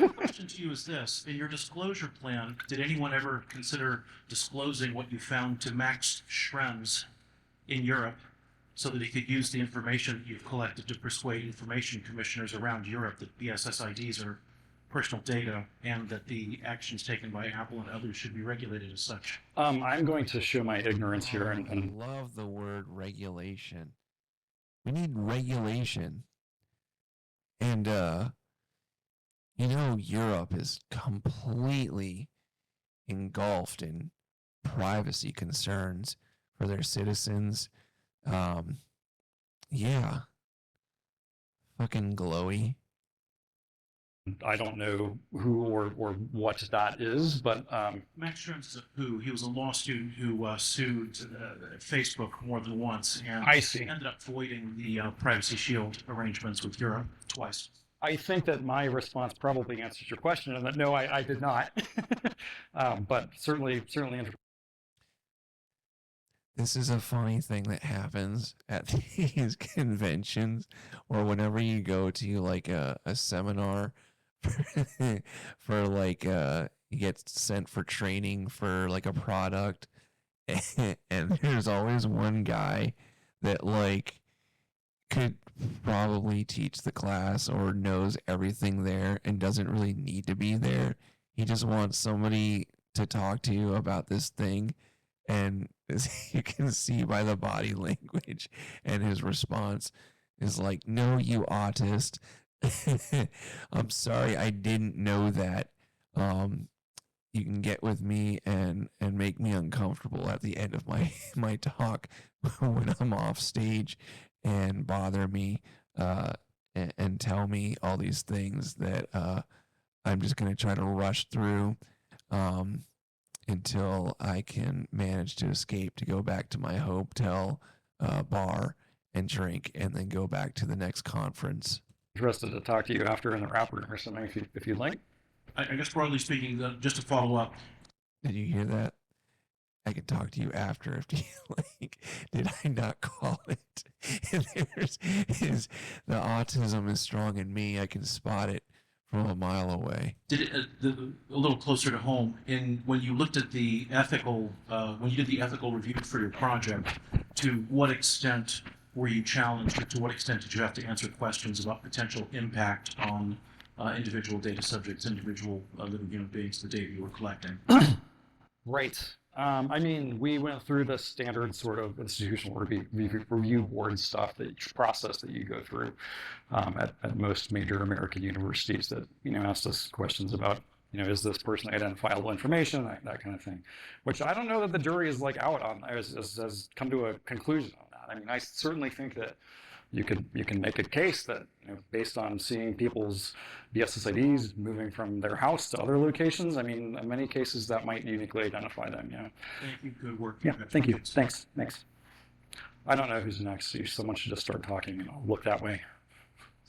Speaker 7: question to you is this. In your disclosure plan, did anyone ever consider disclosing what you found to Max Schrems in Europe so that he could use the information you've collected to persuade information commissioners around Europe that BSSIDs are personal data and that the actions taken by Apple and others should be regulated as such?
Speaker 3: I'm going to show my ignorance here.
Speaker 1: I love the word regulation. We need regulation. And, Europe is completely engulfed in privacy concerns for their citizens. Yeah. Fucking glowy.
Speaker 3: I don't know who or what that is, but
Speaker 7: Max Schrems is a who. He was a law student who sued Facebook more than once and
Speaker 3: I see.
Speaker 7: ended up voiding the Privacy Shield arrangements with Europe twice.
Speaker 3: I think that my response probably answers your question, and that no, I did not. But certainly interesting.
Speaker 1: this is a funny thing that happens at these conventions, or whenever you go to like a seminar for like you get sent for training for like a product, and there's always one guy that like could probably teach the class or knows everything there and doesn't really need to be there. He just wants somebody to talk to you about this thing. And as you can see by the body language and his response is like, no, you autist. I'm sorry, I didn't know that. You can get with me and make me uncomfortable at the end of my talk when I'm off stage and bother me and tell me all these things that I'm just going to try to rush through until I can manage to escape to go back to my hotel bar and drink and then go back to the next conference.
Speaker 3: Interested to talk to you after in the wrap room or something if you'd like.
Speaker 7: I guess broadly speaking, just to follow up,
Speaker 1: Did you hear that? I can talk to you after if you like. Did I not call it? And the autism is strong in me. I can spot it from a mile away.
Speaker 7: did it a little closer to home when you looked at the ethical, when you did the ethical review for your project, to what extent were you challenged, or to what extent did you have to answer questions about potential impact on individual data subjects, individual living human beings, the data you were collecting?
Speaker 3: Right. I mean, we went through the standard sort of institutional review board stuff, the process that you go through at most major American universities that, asked us questions about, is this person identifiable information, that kind of thing, which I don't know that the jury is like out on, has come to a conclusion on that. I mean, I certainly think that you can make a case that, based on seeing people's BSSIDs moving from their house to other locations, I mean, in many cases that might uniquely identify them.
Speaker 7: Thank you. Good work.
Speaker 3: Yeah. Thank you. Thanks. I don't know who's next. Someone should just start talking and I'll look that way.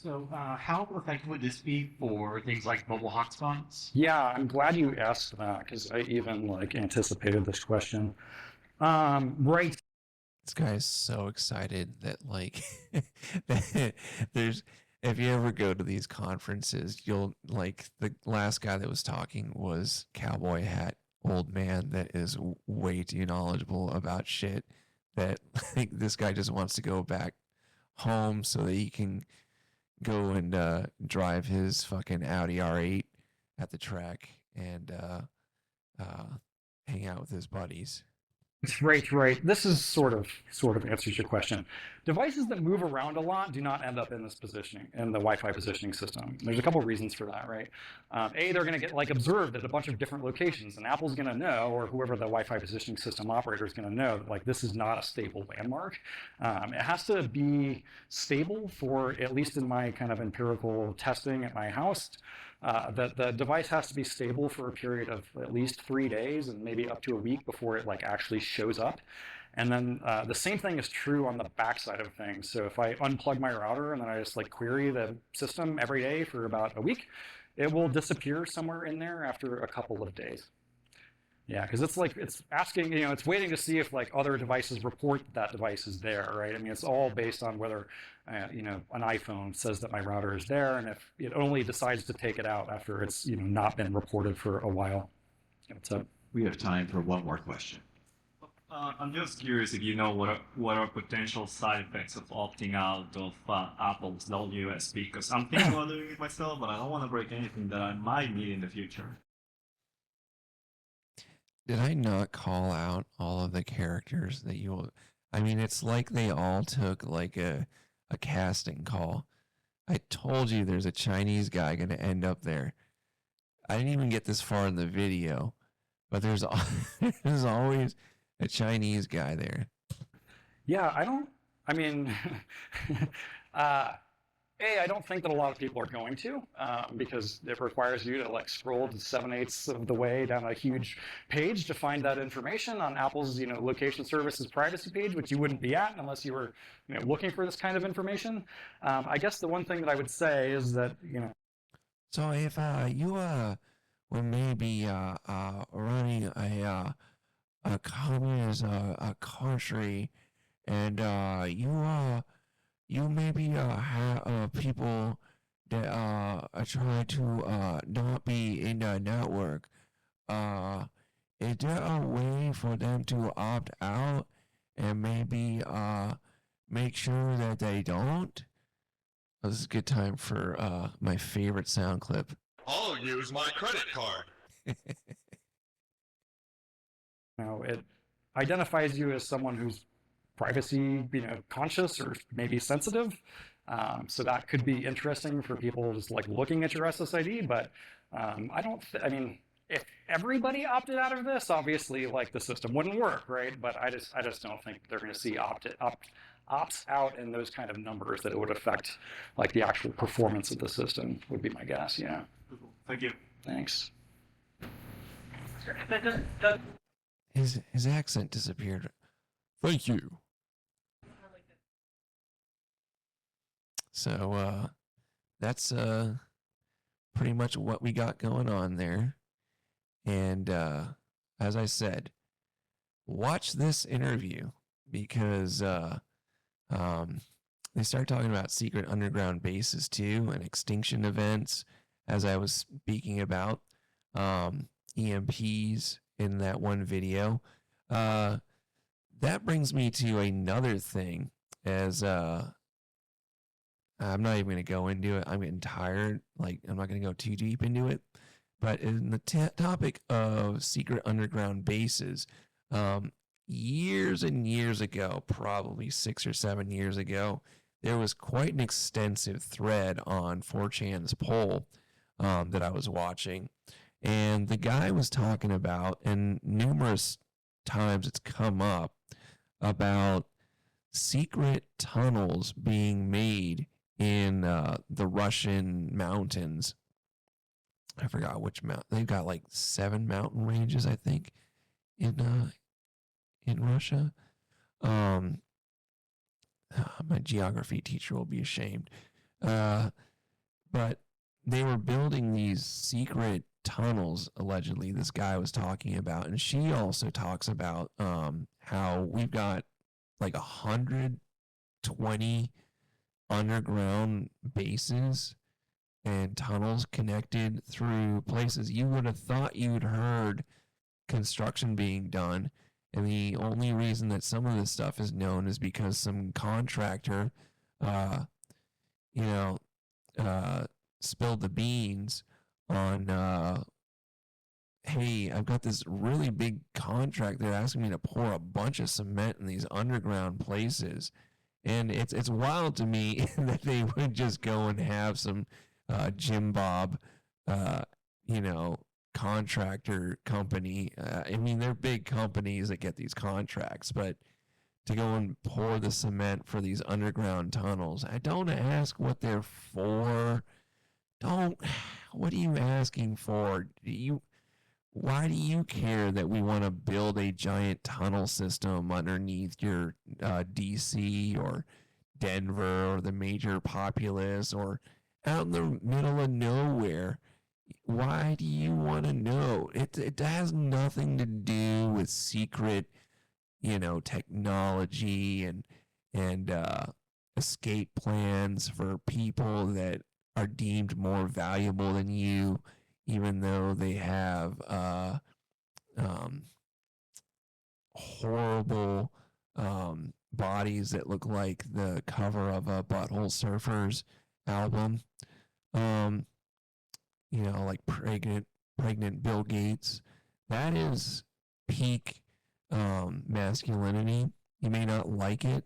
Speaker 8: So how effective would this be for things like mobile hotspots?
Speaker 3: Yeah, I'm glad you asked that because I even anticipated this question. Right.
Speaker 1: This guy is so excited that that there's, if you ever go to these conferences, you'll the last guy that was talking was cowboy hat old man that is way too knowledgeable about shit that this guy just wants to go back home so that he can go and drive his fucking Audi R8 at the track and hang out with his buddies.
Speaker 3: Right. This is sort of answers your question. Devices that move around a lot do not end up in this positioning, in the Wi-Fi positioning system. There's a couple reasons for that, right? They're going to get observed at a bunch of different locations, and Apple's going to know, or whoever the Wi-Fi positioning system operator is going to know, that this is not a stable landmark. It has to be stable for, at least in my kind of empirical testing at my house, that the device has to be stable for a period of at least 3 days and maybe up to a week before it actually shows up. And then the same thing is true on the backside of things. So if I unplug my router and then I just query the system every day for about a week, it will disappear somewhere in there after a couple of days. Yeah, because it's asking, it's waiting to see if other devices report that device is there, right? I mean, it's all based on whether, an iPhone says that my router is there, and if it only decides to take it out after it's, not been reported for a while. What's up?
Speaker 9: We have time for one more question. I'm just curious if you know what are potential side effects of opting out of Apple's WSP, because I'm thinking about doing it myself, but I don't want to break anything that I might need in the future.
Speaker 1: Did I not call out all of the characters that you will? I mean, it's like they all took a casting call. I told you there's a Chinese guy going to end up there. I didn't even get this far in the video, but there's always a Chinese guy there.
Speaker 3: Yeah, I don't think that a lot of people are going to, because it requires you to scroll to 7/8 of the way down a huge page to find that information on Apple's location services privacy page, which you wouldn't be at unless you were looking for this kind of information. I guess the one thing that I would say is that
Speaker 1: So if you were maybe running a communist country, and you maybe have people that try to not be in the network. Uh, is there a way for them to opt out and maybe make sure that they don't? Oh, this is a good time for my favorite sound clip.
Speaker 4: I'll use my credit card.
Speaker 3: It identifies you as someone who's privacy, conscious or maybe sensitive. So that could be interesting for people just like looking at your SSID. But I mean, if everybody opted out of this, obviously, like the system wouldn't work, right? But I just don't think they're going to see opts out in those kind of numbers that it would affect like the actual performance of the system. Would be my guess. Yeah.
Speaker 9: Thank you.
Speaker 3: Thanks.
Speaker 1: His accent disappeared. Thank you. So that's pretty much what we got going on there. And as I said, watch this interview because they start talking about secret underground bases too and extinction events, as I was speaking about EMPs in that one video. That brings me to another thing, as I'm not even going to go into it. I'm getting tired. Like, I'm not going to go too deep into it. But in the topic of secret underground bases, years and years ago, probably 6 or 7 years ago, there was quite an extensive thread on 4chan's poll that I was watching. And the guy was talking about, and numerous times it's come up, about secret tunnels being made in the Russian mountains. I forgot which mountain. They've got like 7 mountain ranges, I think, in Russia. My geography teacher will be ashamed. But they were building these secret tunnels, allegedly, this guy was talking about. And she also talks about how we've got like 120 underground bases and tunnels connected through places you would have thought you'd heard construction being done. And the only reason that some of this stuff is known is because some contractor, spilled the beans on, hey, I've got this really big contract. They're asking me to pour a bunch of cement in these underground places. And it's wild to me that they would just go and have some Jim Bob, contractor company. I mean, they're big companies that get these contracts, but to go and pour the cement for these underground tunnels, I don't ask what they're for. What are you asking for? Why do you care that we want to build a giant tunnel system underneath your DC or Denver or the major populace or out in the middle of nowhere? Why do you want to know? It has nothing to do with secret, technology and escape plans for people that are deemed more valuable than you, even though they have horrible bodies that look like the cover of a Butthole Surfers album. Like pregnant Bill Gates. That is peak masculinity. You may not like it,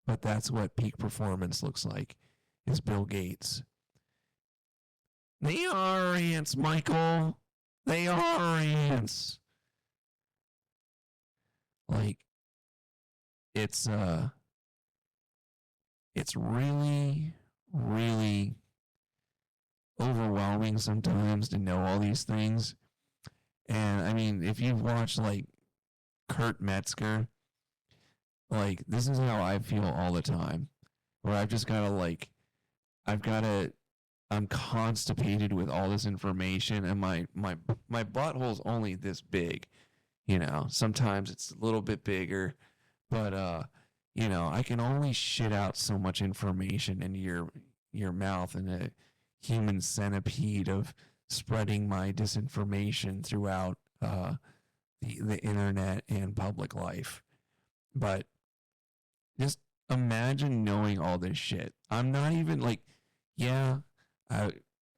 Speaker 1: but that's what peak performance looks like, is Bill Gates. They are ants, Michael. They are ants. Like, it's really, really overwhelming sometimes to know all these things. And I mean, if you've watched like Kurt Metzger, like, this is how I feel all the time, where I've just gotta I'm constipated with all this information, and my butthole's only this big. You know, sometimes it's a little bit bigger, but you know, I can only shit out so much information into your mouth in a human centipede of spreading my disinformation throughout the internet and public life. But just imagine knowing all this shit. I'm not even like, yeah,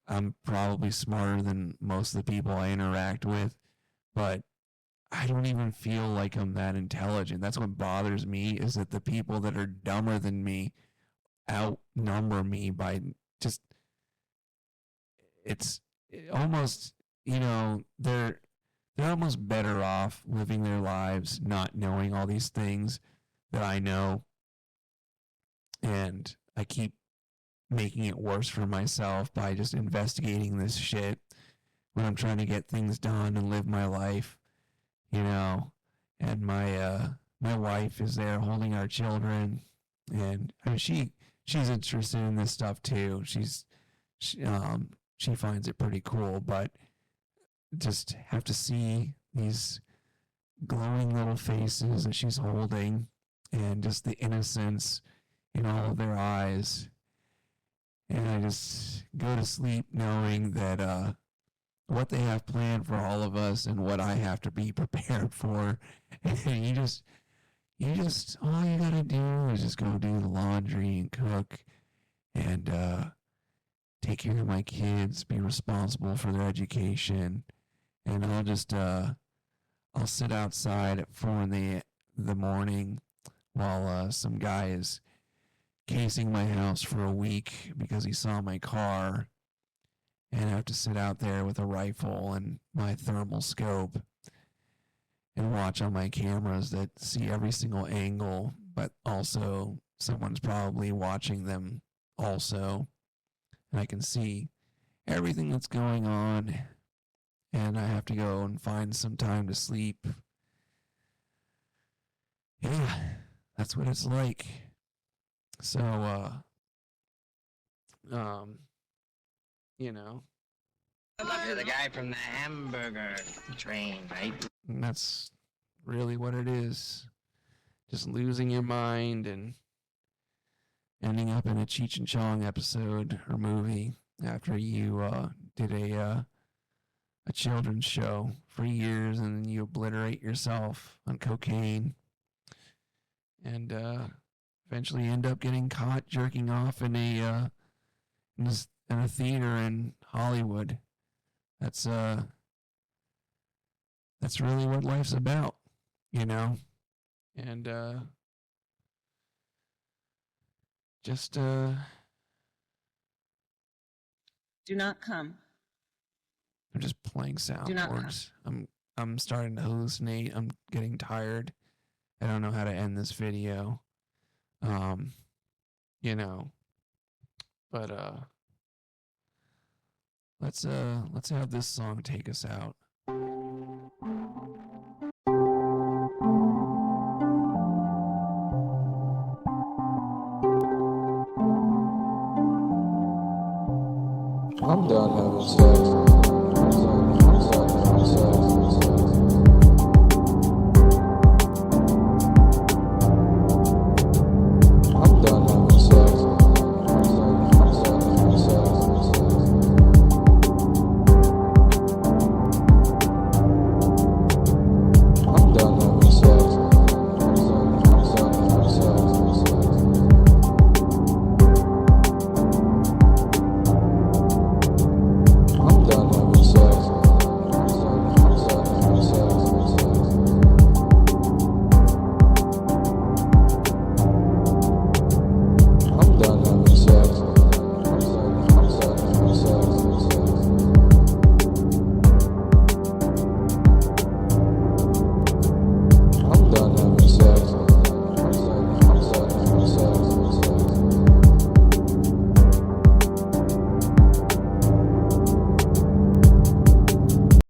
Speaker 1: I'm probably smarter than most of the people I interact with, but I don't even feel like I'm that intelligent. That's what bothers me, is that the people that are dumber than me outnumber me by just, it's almost, you know, they're almost better off living their lives not knowing all these things that I know. And I keep making it worse for myself by just investigating this shit when I'm trying to get things done and live my life, you know. And my wife is there holding our children, and I mean she's interested in this stuff too. She finds it pretty cool, but just have to see these glowing little faces that she's holding, and just the innocence in all of their eyes. And I just go to sleep knowing that what they have planned for all of us and what I have to be prepared for. And you just all you gotta do is just go do the laundry and cook and take care of my kids, be responsible for their education. And I'll just I'll sit outside at 4 in the morning while some guy is casing my house for a week because he saw my car, and I have to sit out there with a rifle and my thermal scope and watch on my cameras that see every single angle, but also someone's probably watching them also, and I can see everything that's going on, and I have to go and find some time to sleep. Yeah, that's what it's like. So, you know.
Speaker 10: You're the guy from the hamburger train, right?
Speaker 1: And that's really what it is. Just losing your mind and ending up in a Cheech and Chong episode or movie after you did a children's show for years, and then you obliterate yourself on cocaine and eventually end up getting caught jerking off in a theater in Hollywood. That's really what life's about, you know. And just
Speaker 11: do not come.
Speaker 1: I'm just playing soundboards. I'm starting to hallucinate. I'm getting tired. I don't know how to end this video. You know. But let's have this song take us out.
Speaker 12: I'm done having sex.